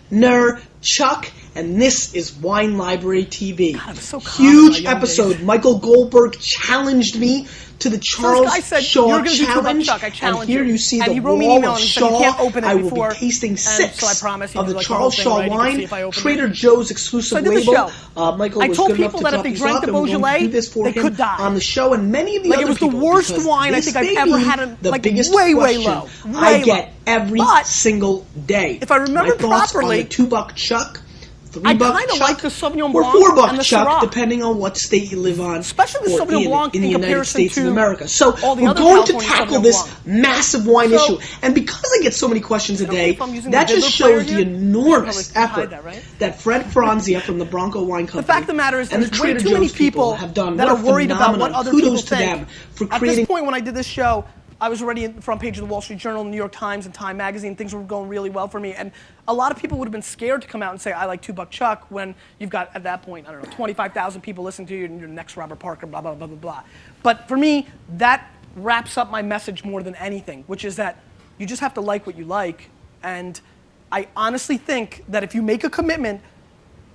and this is Wine Library TV. God, I'm so huge episode. Michael Goldberg challenged me to the Charles Shaw Challenge, and here you see the wall of Shaw. I will be tasting 6 of the Charles Shaw wine, Trader Joe's exclusive label. Michael was good enough to top these up, and we're going to do this for him on the show, and many of the other people. It was the worst wine I think I've ever had. The biggest question I get every single day. If I remember properly, $2 Chuck. I kind of like the Sauvignon or Blanc and $4 the Chuck, Syrah. depending on what state you live on, especially the Sauvignon Blanc in the United States of America. So all the we're other going to California tackle Sauvignon this Blanc. massive wine issue, and because I get so many questions a day, that just shows the enormous effort that Fred Franzia from the Bronco Wine Company the fact of the matter is and the there's way Trader too many Joe's people have done. that are worried about what other people Kudos to think. them for At creating. this point, when I did this show, I was already in the front page of the Wall Street Journal, New York Times, and Time Magazine. Things were going really well for me. And a lot of people would have been scared to come out and say, I like $2 Chuck, when you've got, at that point, I don't know, 25,000 people listening to you, and you're the next Robert Parker, blah, blah, blah, blah, blah. But for me, that wraps up my message more than anything, which is that you just have to like what you like. And I honestly think that if you make a commitment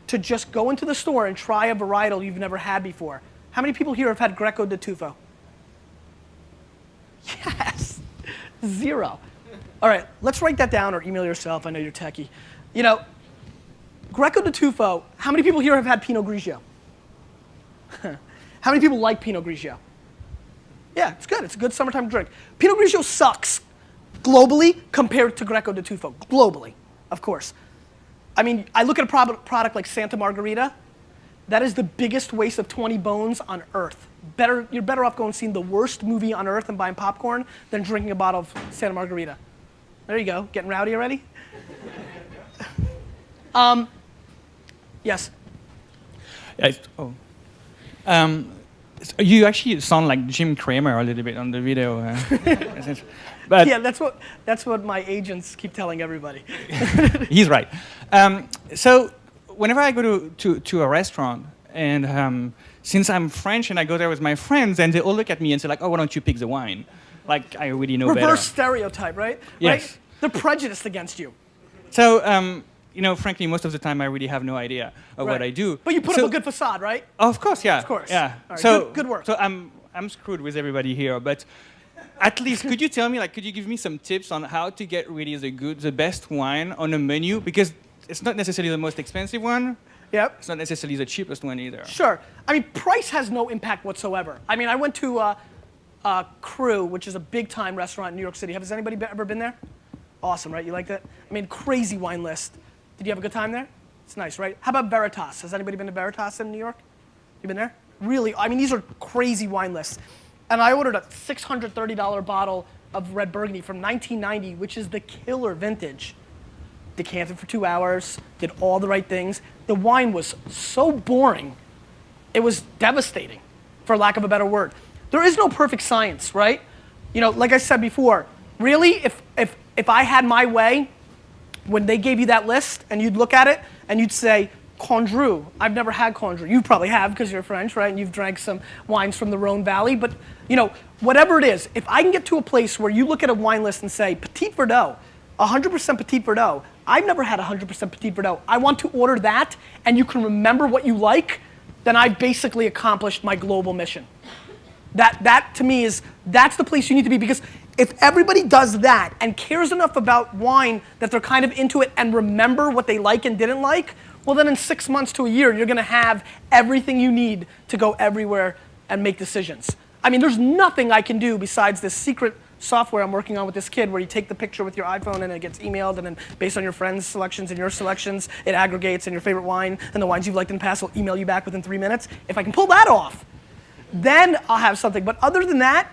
to just go into the store and try a varietal you've never had before. How many people here have had Greco de Tufo? Yes, 0. All right, let's write that down or email yourself. I know you're techie. You know, Greco de Tufo, how many people here have had Pinot Grigio? How many people like Pinot Grigio? Yeah, it's good. It's a good summertime drink. Pinot Grigio sucks globally compared to Greco de Tufo. Globally, of course. I mean, I look at a product like Santa Margarita. That is the biggest waste of 20 bones on earth. You're better off going seeing the worst movie on earth and buying popcorn than drinking a bottle of Santa Margarita. There you go. Getting rowdy already? It's Yes. You actually sound like Jim Cramer a little bit on the video. But yeah, that's what my agents keep telling everybody. he's right. So whenever I go to a restaurant, and since I'm French and I go there with my friends, and they all look at me and say like, "Oh, why don't you pick the wine?" Like I already know better. Reverse stereotype, right? Yes. Right? They're prejudiced against you. So frankly, most of the time I really have no idea of what I do. But you put up a good facade, right? Of course, yeah. Of course. Yeah. All right, So good work. So I'm screwed with everybody here, but at least could you tell me, like, could you give me some tips on how to get really the best wine on a menu? Because it's not necessarily the most expensive one. Yep. It's not necessarily the cheapest one either. Sure. I mean, price has no impact whatsoever. I mean, I went to Crew, which is a big-time restaurant in New York City. Has anybody ever been there? Awesome, right? You liked it? I mean, crazy wine list. Did you have a good time there? It's nice, right? How about Veritas? Has anybody been to Veritas in New York? You been there? Really? I mean, these are crazy wine lists. And I ordered a $630 bottle of red Burgundy from 1990, which is the killer vintage. Decanted for 2 hours, did all the right things. The wine was so boring, it was devastating, for lack of a better word. There is no perfect science, right? You know, like I said before, really, if I had my way, when they gave you that list and you'd look at it and you'd say, Condru, I've never had Condru. You probably have because you're French, right? And you've drank some wines from the Rhone Valley. But, you know, whatever it is, if I can get to a place where you look at a wine list and say, Petit Verdot, 100% Petit Verdot, I've never had 100% Petit Verdot. I want to order that and you can remember what you like, then I've basically accomplished my global mission. That to me that's the place you need to be, because if everybody does that and cares enough about wine that they're kind of into it and remember what they like and didn't like, well then in 6 months to a year, you're gonna have everything you need to go everywhere and make decisions. I mean, there's nothing I can do besides this secret software I'm working on with this kid where you take the picture with your iPhone and it gets emailed, and then based on your friends' selections and your selections, it aggregates, and your favorite wine and the wines you've liked in the past will email you back within 3 minutes. If I can pull that off, then I'll have something. But other than that,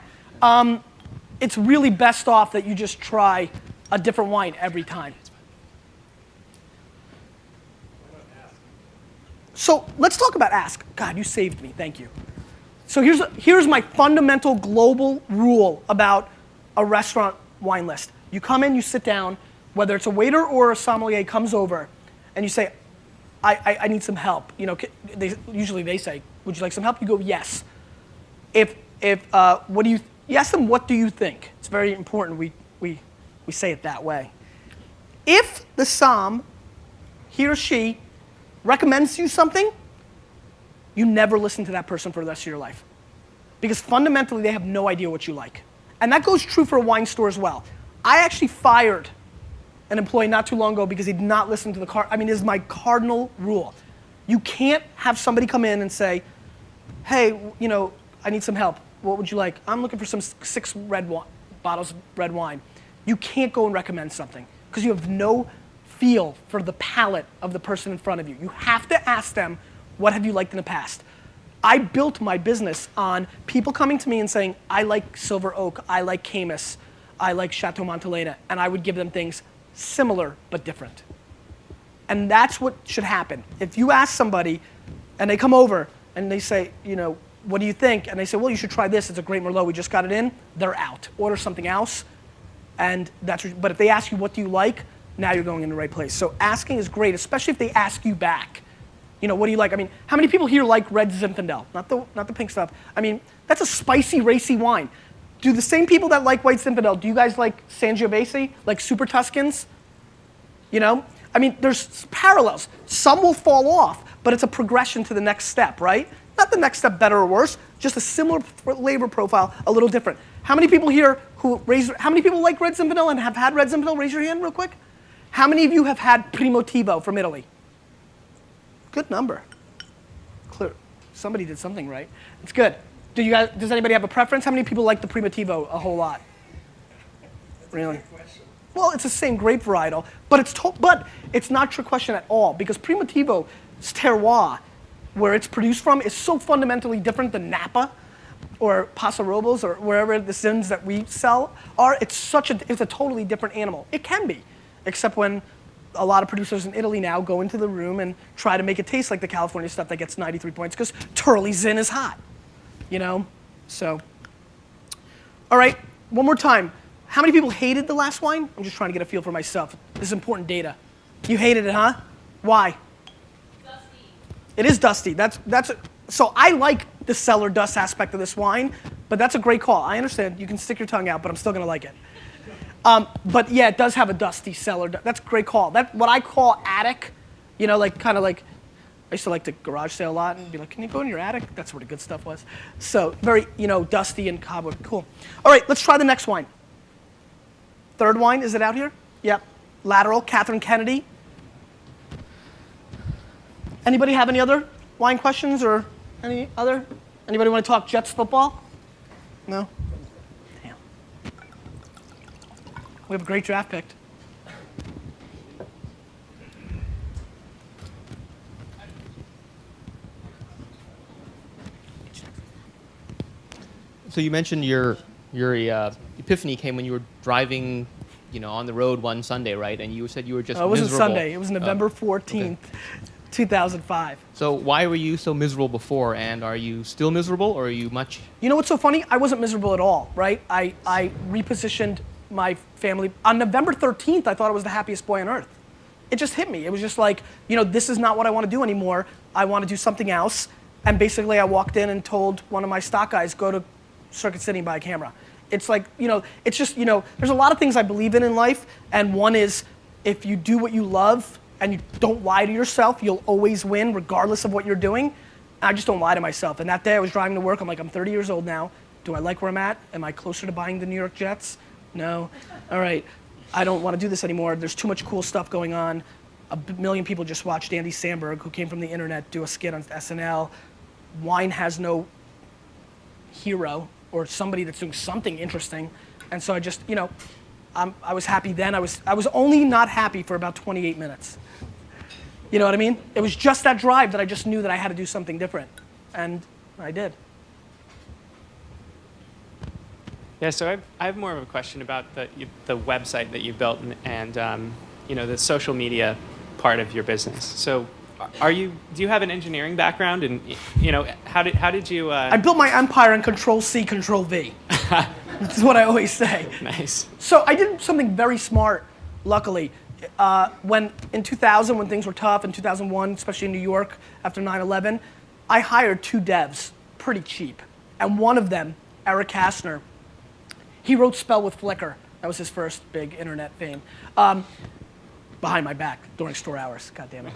it's really best off that you just try a different wine every time. So let's talk about ask. God, you saved me, thank you. So here's my fundamental global rule about a restaurant wine list. You come in, you sit down, whether it's a waiter or a sommelier comes over, and you say, I need some help. You know, usually they say, would you like some help? You go, yes. You ask them, what do you think? It's very important we say it that way. If the som, he or she, recommends you something, you never listen to that person for the rest of your life. Because fundamentally, they have no idea what you like. And that goes true for a wine store as well. I actually fired an employee not too long ago because he did not listen to this is my cardinal rule. You can't have somebody come in and say, hey, you know, I need some help. What would you like? I'm looking for some 6 bottles of red wine. You can't go and recommend something because you have no feel for the palate of the person in front of you. You have to ask them, what have you liked in the past? I built my business on people coming to me and saying, I like Silver Oak, I like Caymus, I like Chateau Montelena, and I would give them things similar but different. And that's what should happen. If you ask somebody and they come over and they say, you know, what do you think? And they say, well, you should try this, it's a great Merlot, we just got it in, they're out. Order something else, and but if they ask you, what do you like? Now you're going in the right place. So asking is great, especially if they ask you back. You know, what do you like? I mean, how many people here like red Zinfandel? Not the pink stuff. I mean, that's a spicy, racy wine. Do the same people that like white Zinfandel, do you guys like Sangiovese? Like Super Tuscans? You know? I mean, there's parallels. Some will fall off, but it's a progression to the next step, right? Not the next step better or worse, just a similar flavor profile, a little different. How many people here how many people like red Zinfandel and have had red Zinfandel? Raise your hand real quick. How many of you have had Primitivo from Italy? Good number. Clear. Somebody did something right. It's good. Does anybody have a preference? How many people like the Primitivo a whole lot? Really? Well, it's the same grape varietal, but it's not a trick question at all, because Primitivo's terroir, where it's produced from, is so fundamentally different than Napa or Paso Robles or wherever the Zins that we sell are. It's a totally different animal. It can be, except when a lot of producers in Italy now go into the room and try to make it taste like the California stuff that gets 93 points because Turley Zin is hot. you know? So, all right, one more time. How many people hated the last wine? I'm just trying to get a feel for myself. This is important data. You hated it, huh? Why? Dusty. It is dusty. So I like the cellar dust aspect of this wine, but that's a great call. I understand. You can stick your tongue out, but I'm still gonna like it. But yeah, it does have a dusty cellar. That's a great call. That's what I call attic. You know, like kind of like, I used to like to garage sale a lot and be like, can you go in your attic? That's where the good stuff was. So very, you know, dusty and cobweb. Cool. All right, let's try the next wine. Third wine, is it out here? Yep. Lateral, Catherine Kennedy. Anybody have any other wine questions or anybody want to talk Jets football? No? Damn. We have a great draft pick. So you mentioned your epiphany came when you were driving, you know, on the road one Sunday, right? And you said you were just miserable. It wasn't Sunday. It was November 14th, 2005. So why were you so miserable before, and are you still miserable, or are you much? You know what's so funny? I wasn't miserable at all, right? I repositioned my family. On November 13th, I thought I was the happiest boy on earth. It just hit me. It was just like, you know, this is not what I want to do anymore. I want to do something else. And basically I walked in and told one of my stock guys, go to Circuit City and buy a camera. It's like, you know, it's just, you know, there's a lot of things I believe in life, and one is if you do what you love and you don't lie to yourself, you'll always win regardless of what you're doing. I just don't lie to myself. And that day I was driving to work, I'm like, I'm 30 years old now. Do I like where I'm at? Am I closer to buying the New York Jets? No. All right, I don't want to do this anymore. There's too much cool stuff going on. A million people just watched Andy Samberg, who came from the internet, do a skit on SNL. Wine has no hero or somebody that's doing something interesting. And so I just, you know, I was happy then. I was only not happy for about 28 minutes. You know what I mean? It was just that drive that I just knew that I had to do something different. And I did. Yeah, so I have more of a question about the website that you built and you know, the social media part of your business. So do you have an engineering background, and you know, how did you I built my empire in Control-C, Control-V. That's what I always say. Nice. So I did something very smart, luckily. When in 2000, when things were tough, in 2001, especially in New York after 9/11, I hired 2 devs, pretty cheap. And one of them, Eric Kastner, he wrote Spell with Flickr. That was his first big internet fame. Behind my back during store hours, God damn it.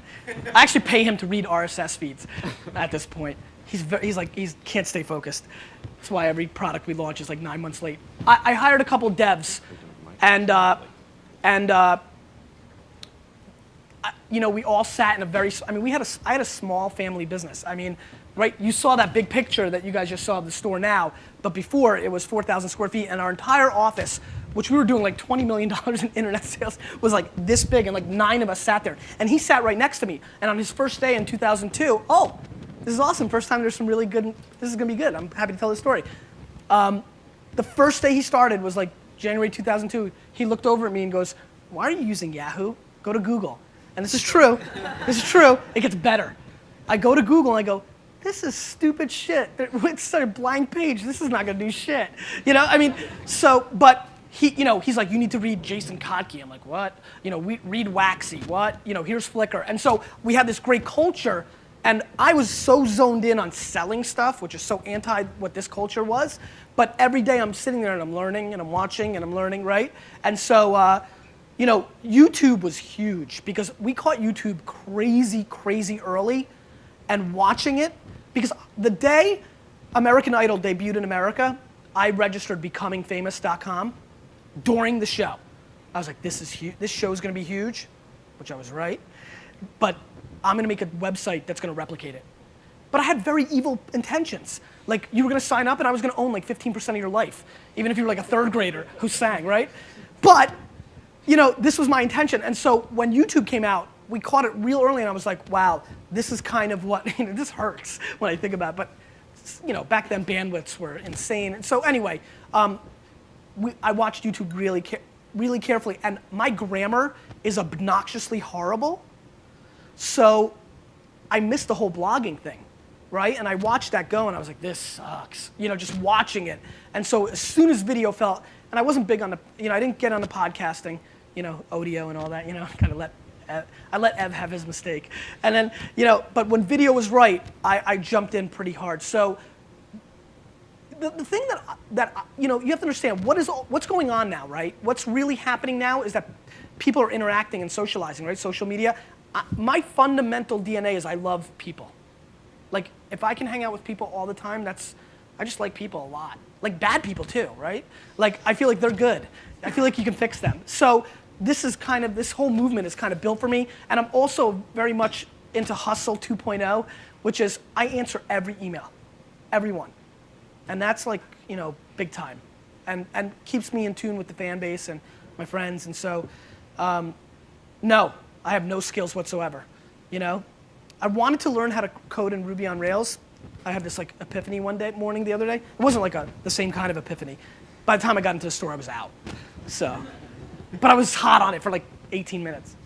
I actually pay him to read RSS feeds at this point. He can't stay focused. That's why every product we launch is like 9 months late. I hired a couple devs, and you know, we all sat in a very, I mean, I had a small family business. I mean, right, you saw that big picture that you guys just saw of the store now, but before it was 4,000 square feet, and our entire office, which we were doing like $20 million in internet sales, was like this big, and like 9 of us sat there. And he sat right next to me, and on his first day in 2002, oh, this is awesome, first time there's some really good, this is gonna be good, I'm happy to tell this story. The first day he started was like January 2002, he looked over at me and goes, why are you using Yahoo? Go to Google. And this is true, it gets better. I go to Google and I go, this is stupid shit. It's a blank page, this is not gonna do shit. You know, I mean, so, but he, you know, he's like, you need to read Jason Kotke. I'm like, what? You know, read Waxy, what? You know, here's Flickr. And so we had this great culture, and I was so zoned in on selling stuff, which is so anti what this culture was, but every day I'm sitting there and I'm learning and I'm watching and I'm learning, right? And so, you know, YouTube was huge because we caught YouTube crazy early, and watching it, because the day American Idol debuted in America, I registered becomingfamous.com during the show. I was like, this is huge, this show is gonna be huge, which I was right, but I'm gonna make a website that's gonna replicate it. But I had very evil intentions. Like, you were gonna sign up and I was gonna own like 15% of your life, even if you were like a 3rd grader who sang, right? But, you know, this was my intention. And so when YouTube came out, we caught it real early, and I was like, wow, this is kind of what, you know, this hurts when I think about it, but, you know, back then bandwidths were insane. And so anyway, I watched YouTube really carefully, and my grammar is obnoxiously horrible. So I missed the whole blogging thing, right? And I watched that go, and I was like, this sucks, you know, just watching it. And so as soon as video fell, and I wasn't big on the, you know, I didn't get on the podcasting, you know, audio and all that, you know, kind of I let Ev have his mistake. And then, you know, but when video was right, I jumped in pretty hard. So the thing that you know, you have to understand, what's going on now, right? What's really happening now is that people are interacting and socializing, right? Social media. My fundamental DNA is I love people. Like, if I can hang out with people all the time, I just like people a lot. Like bad people too, right? Like, I feel like they're good. I feel like you can fix them. So this whole movement is kind of built for me. And I'm also very much into Hustle 2.0, which is I answer every email, everyone. And that's like, you know, big time. And keeps me in tune with the fan base and my friends. And so, no, I have no skills whatsoever, you know? I wanted to learn how to code in Ruby on Rails. I had this like epiphany morning the other day. It wasn't like the same kind of epiphany. By the time I got into the store, I was out. So, but I was hot on it for like 18 minutes.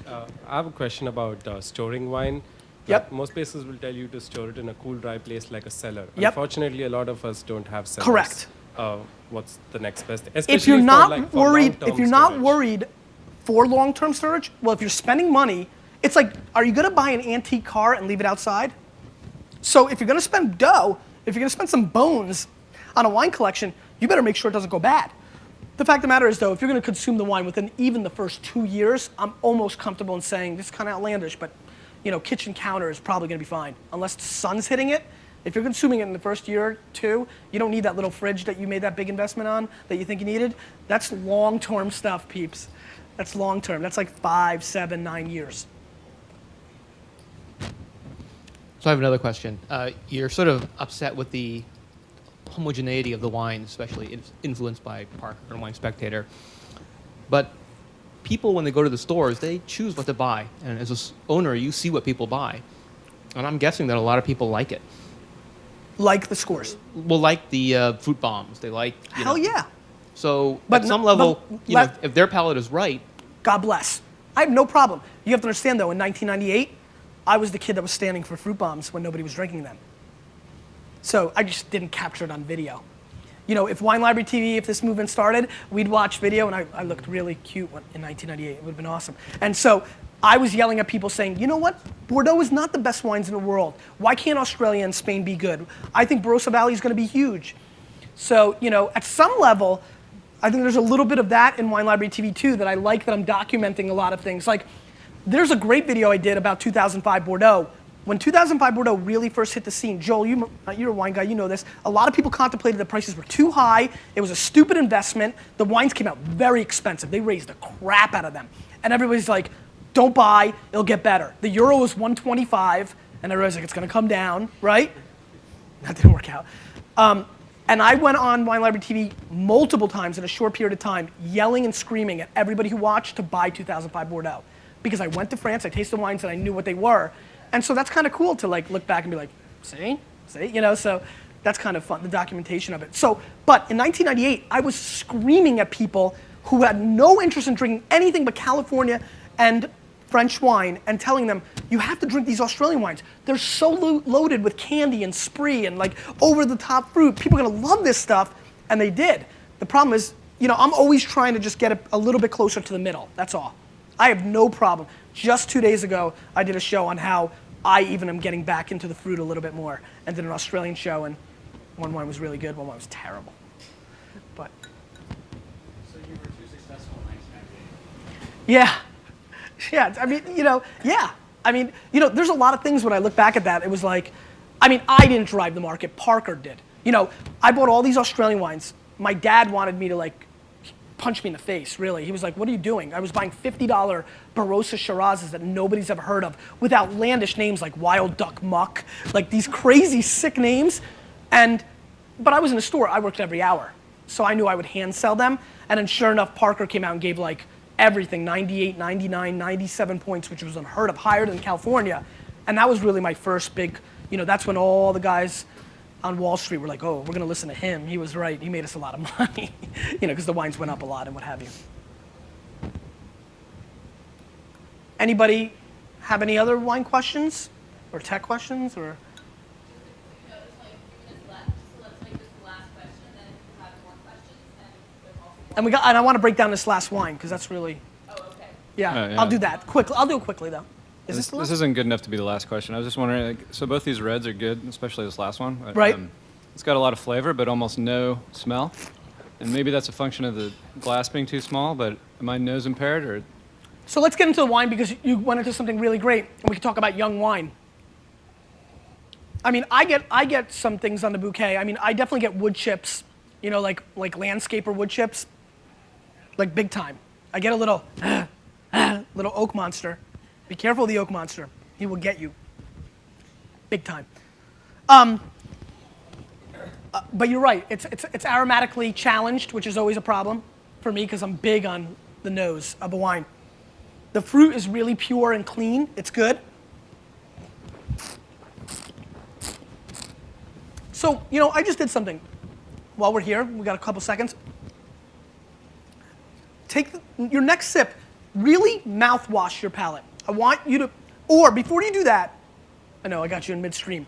I have a question about storing wine. Yep. Most places will tell you to store it in a cool, dry place like a cellar. Yep. Unfortunately, a lot of us don't have cellars. Correct. What's the next best thing? If you're not worried for long-term storage, well, if you're spending money, it's like, are you gonna buy an antique car and leave it outside? So if you're gonna spend dough, if you're gonna spend some bones on a wine collection, you better make sure it doesn't go bad. The fact of the matter is though, if you're gonna consume the wine within even the first 2 years, I'm almost comfortable in saying, this is kind of outlandish, but you know, kitchen counter is probably gonna be fine. Unless the sun's hitting it, if you're consuming it in the first year or two, you don't need that little fridge that you made that big investment on that you think you needed. That's long-term stuff, peeps. That's long-term, that's like 5, 7, 9 years. So I have another question. You're sort of upset with the homogeneity of the wine, especially influenced by Parker and Wine Spectator. But people, when they go to the stores, they choose what to buy. And as an owner, you see what people buy. And I'm guessing that a lot of people like it. Like the scores? Well, like the fruit bombs. They like, Hell yeah. So at some level, if their palate is right. God bless. I have no problem. You have to understand though, in 1998, I was the kid that was standing for fruit bombs when nobody was drinking them. So I just didn't capture it on video. You know, if Wine Library TV, if this movement started, we'd watch video and I looked really cute in 1998. It would have been awesome. And so I was yelling at people saying, you know what? Bordeaux is not the best wines in the world. Why can't Australia and Spain be good? I think Barossa Valley is gonna be huge. So, you know, at some level, I think there's a little bit of that in Wine Library TV too, that I like that I'm documenting a lot of things. Like, there's a great video I did about 2005 Bordeaux. When 2005 Bordeaux really first hit the scene, Joel, you're a wine guy, you know this. A lot of people contemplated the prices were too high. It was a stupid investment. The wines came out very expensive. They raised the crap out of them. And everybody's like, don't buy, it'll get better. The euro was 125, and everybody's like, it's gonna come down, right? That didn't work out. And I went on Wine Library TV multiple times in a short period of time, yelling and screaming at everybody who watched to buy 2005 Bordeaux. Because I went to France, I tasted wines and I knew what they were. And so that's kind of cool to like look back and be like, see, you know, so that's kind of fun, the documentation of it. So, but in 1998, I was screaming at people who had no interest in drinking anything but California and French wine and telling them, you have to drink these Australian wines. They're so loaded with candy and spree and like over the top fruit. People are gonna love this stuff, and they did. The problem is, you know, I'm always trying to just get a little bit closer to the middle, that's all. I have no problem. Just 2 days ago, I did a show on how I even am getting back into the fruit a little bit more, and did an Australian show, and one wine was really good, one wine was terrible. But. So you were too successful in 1998? Yeah. Yeah, I mean, you know, yeah. I mean, you know, there's a lot of things when I look back at that, it was like, I mean, I didn't drive the market, Parker did. You know, I bought all these Australian wines. My dad wanted me to like, punch me in the face, really. He was like, what are you doing? I was buying $50 Barossa Shirazes that nobody's ever heard of with outlandish names like Wild Duck Muck, like these crazy sick names. But I was in a store, I worked every hour. So I knew I would hand sell them. And then sure enough, Parker came out and gave like everything, 98, 99, 97 points, which was unheard of, higher than California. And that was really my first big, you know, that's when all the guys on Wall Street were like, oh, we're gonna listen to him. He was right, he made us a lot of money. You know, because the wines went up a lot and what have you. Anybody have any other wine questions? Or tech questions, or? And I want to break down this last wine because that's really. Oh, okay. Yeah, Yeah. I'll do that quickly. I'll do it quickly though. Is this the last? This isn't good enough to be the last question. I was just wondering, so both these reds are good, especially this last one. Right. It's got a lot of flavor, but almost no smell. And maybe that's a function of the glass being too small, but am I nose impaired or? So let's get into the wine because you went into something really great, and we can talk about young wine. I mean, I get some things on the bouquet. I mean, I definitely get wood chips, like landscaper wood chips, like big time. I get a little oak monster. Be careful of the oak monster. He will get you. Big time. But you're right. It's aromatically challenged, which is always a problem for me because I'm big on the nose of a wine. The fruit is really pure and clean. It's good. So, I just did something. While we're here, we got a couple seconds. Take your next sip, really mouthwash your palate. I want you to, or before you do that, I know I got you in midstream.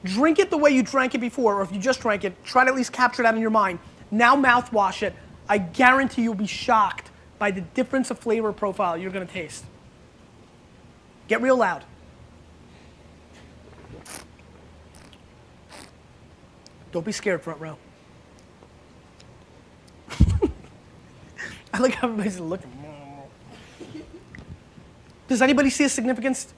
Drink it the way you drank it before, or if you just drank it, try to at least capture that in your mind. Now mouthwash it. I guarantee you'll be shocked by the difference of flavor profile you're gonna taste. Get real loud. Don't be scared, front row. I like how everybody's looking. Does anybody see a significance?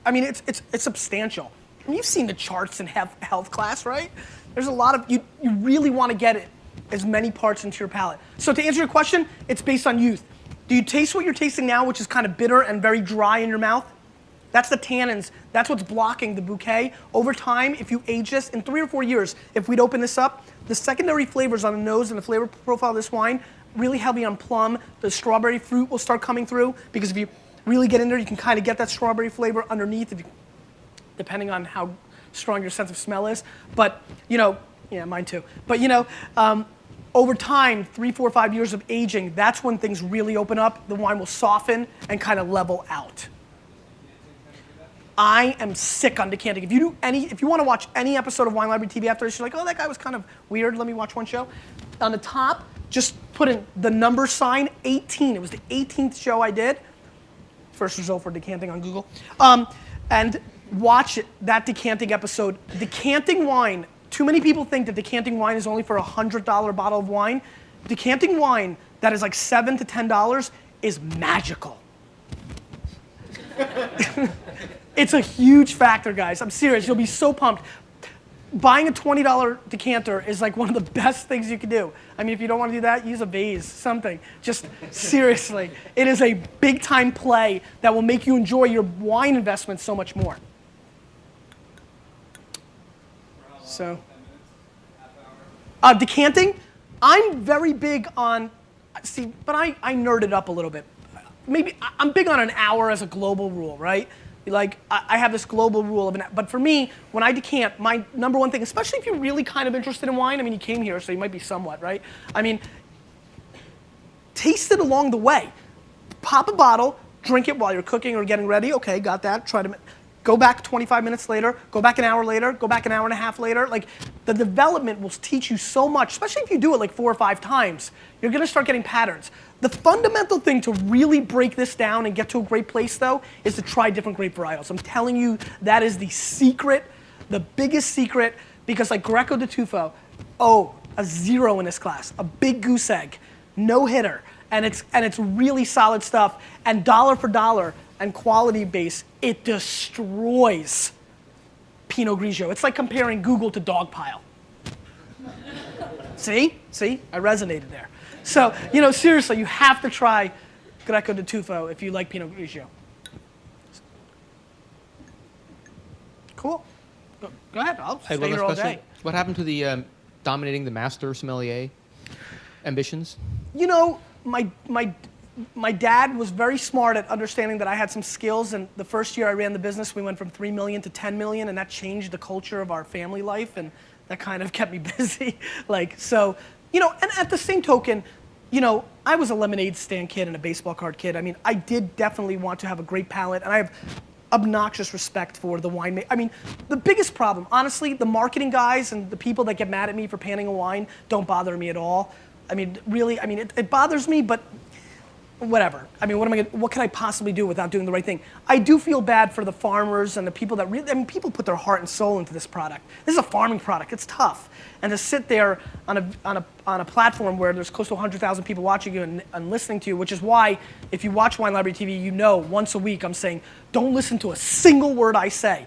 I mean, it's substantial. I mean, you've seen the charts in health class, right? There's a lot of, you really want to get it as many parts into your palate. So to answer your question, it's based on youth. Do you taste what you're tasting now, which is kind of bitter and very dry in your mouth? That's the tannins. That's what's blocking the bouquet. Over time, if you age this, in 3 or 4 years, if we'd open this up, the secondary flavors on the nose and the flavor profile of this wine, really heavy on plum. The strawberry fruit will start coming through because if you really get in there, you can kind of get that strawberry flavor underneath, depending on how strong your sense of smell is. But, yeah, mine too. But, over time, 3, 4, 5 years of aging, that's when things really open up. The wine will soften and kind of level out. I am sick on decanting. If you want to watch any episode of Wine Library TV after this, you're like, oh, that guy was kind of weird. Let me watch one show. On the top, just put in the number sign 18. It was the 18th show I did. First result for decanting on Google. And watch that decanting episode. Decanting wine. Too many people think that decanting wine is only for a $100 bottle of wine. Decanting wine that is like $7 to $10 is magical. It's a huge factor, guys. I'm serious. You'll be so pumped. Buying a $20 decanter is like one of the best things you can do. I mean, if you don't want to do that, use a vase, something. Just seriously, it is a big time play that will make you enjoy your wine investment so much more. So, decanting, I'm very big on, but I nerded up a little bit. Maybe, I'm big on an hour as a global rule, right? Like, I have this global rule but for me, when I decant, my number one thing, especially if you're really kind of interested in wine, I mean, you came here, so you might be somewhat, right? I mean, taste it along the way. Pop a bottle, drink it while you're cooking or getting ready. Okay, got that. Try to go back 25 minutes later, go back an hour later, go back an hour and a half later. Like, the development will teach you so much, especially if you do it like 4 or 5 times. You're gonna start getting patterns. The fundamental thing to really break this down and get to a great place, though, is to try different grape varietals. I'm telling you, that is the secret, the biggest secret, because like Greco de Tufo, a 0 in this class, a big goose egg, no hitter, and it's really solid stuff, and dollar for dollar and quality base, it destroys Pinot Grigio. It's like comparing Google to Dogpile. See, I resonated there. So, seriously, you have to try Greco de Tufo if you like Pinot Grigio. Cool. Go ahead. I'll stay here all day. What happened to the dominating the master sommelier ambitions? My dad was very smart at understanding that I had some skills, and the first year I ran the business, we went from 3 million to 10 million, and that changed the culture of our family life, and that kind of kept me busy. And at the same token, I was a lemonade stand kid and a baseball card kid. I mean, I did definitely want to have a great palate, and I have obnoxious respect for the wine. I mean, the biggest problem, honestly, the marketing guys and the people that get mad at me for panning a wine don't bother me at all. I mean, really, I mean, it bothers me, but whatever. I mean, what can I possibly do without doing the right thing? I do feel bad for the farmers and the people that really, I mean, people put their heart and soul into this product. This is a farming product, it's tough. And to sit there on a platform where there's close to 100,000 people watching you and listening to you, which is why if you watch Wine Library TV, you know once a week I'm saying, don't listen to a single word I say.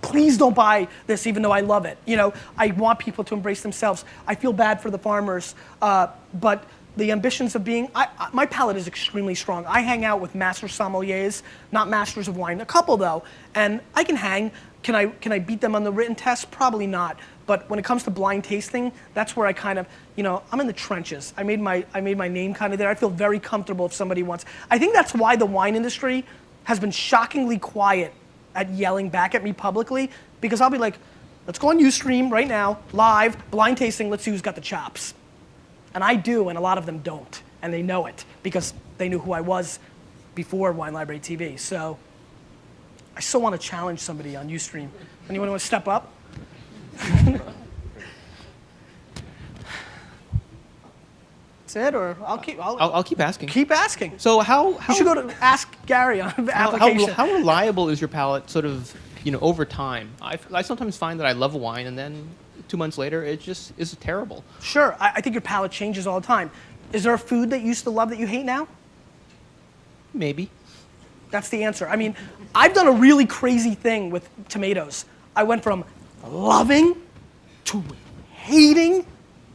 Please don't buy this even though I love it. You know, I want people to embrace themselves. I feel bad for the farmers, but the ambitions of being, my palate is extremely strong. I hang out with master sommeliers, not masters of wine, a couple though, and I can hang. Can I beat them on the written test? Probably not. But when it comes to blind tasting, that's where I kind of, you know, I'm in the trenches. I made my name kind of there. I feel very comfortable if somebody wants. I think that's why the wine industry has been shockingly quiet at yelling back at me publicly, because I'll be like, let's go on Ustream right now, live, blind tasting, let's see who's got the chops. And I do, and a lot of them don't, and they know it, because they knew who I was before Wine Library TV. So I still want to challenge somebody on Ustream. Anyone want to step up? That's it, or I'll keep asking. Keep asking. So how you should go to Ask Gary on the application. How reliable is your palate sort of, you know, over time? I sometimes find that I love a wine and then 2 months later it just is terrible. Sure, I think your palate changes all the time. Is there a food that you used to love that you hate now? Maybe. That's the answer. I mean, I've done a really crazy thing with tomatoes. I went from loving to hating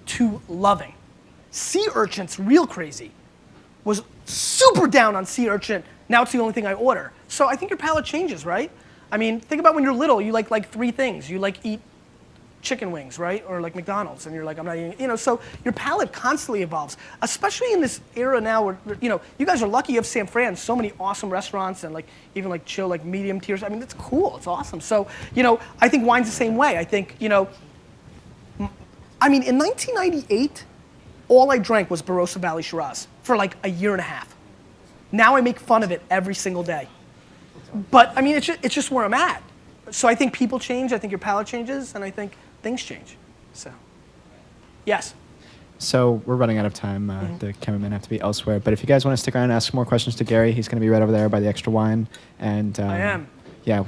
to loving. Sea urchin's real crazy. Was super down on sea urchin. Now it's the only thing I order. So I think your palate changes, right? I mean, think about when you're little, you like 3 things. You like eat chicken wings, right? Or like McDonald's, and you're like, I'm not eating, you know, so your palate constantly evolves, especially in this era now where, you know, you guys are lucky you have San Fran, so many awesome restaurants and like, even like chill, like medium tiers. I mean, it's cool, it's awesome. So, you know, I think wine's the same way. I think, you know, I mean, in 1998, all I drank was Barossa Valley Shiraz for like a year and a half. Now I make fun of it every single day. But I mean, it's just where I'm at. So I think people change, I think your palate changes, and I think things change. So, yes. So we're running out of time. The cameramen have to be elsewhere. But if you guys want to stick around and ask more questions to Gary, he's going to be right over there by the extra wine. And I am. Yeah,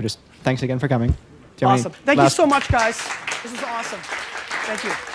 thanks again for coming. Awesome. Thank you so much, guys. This is awesome. Thank you.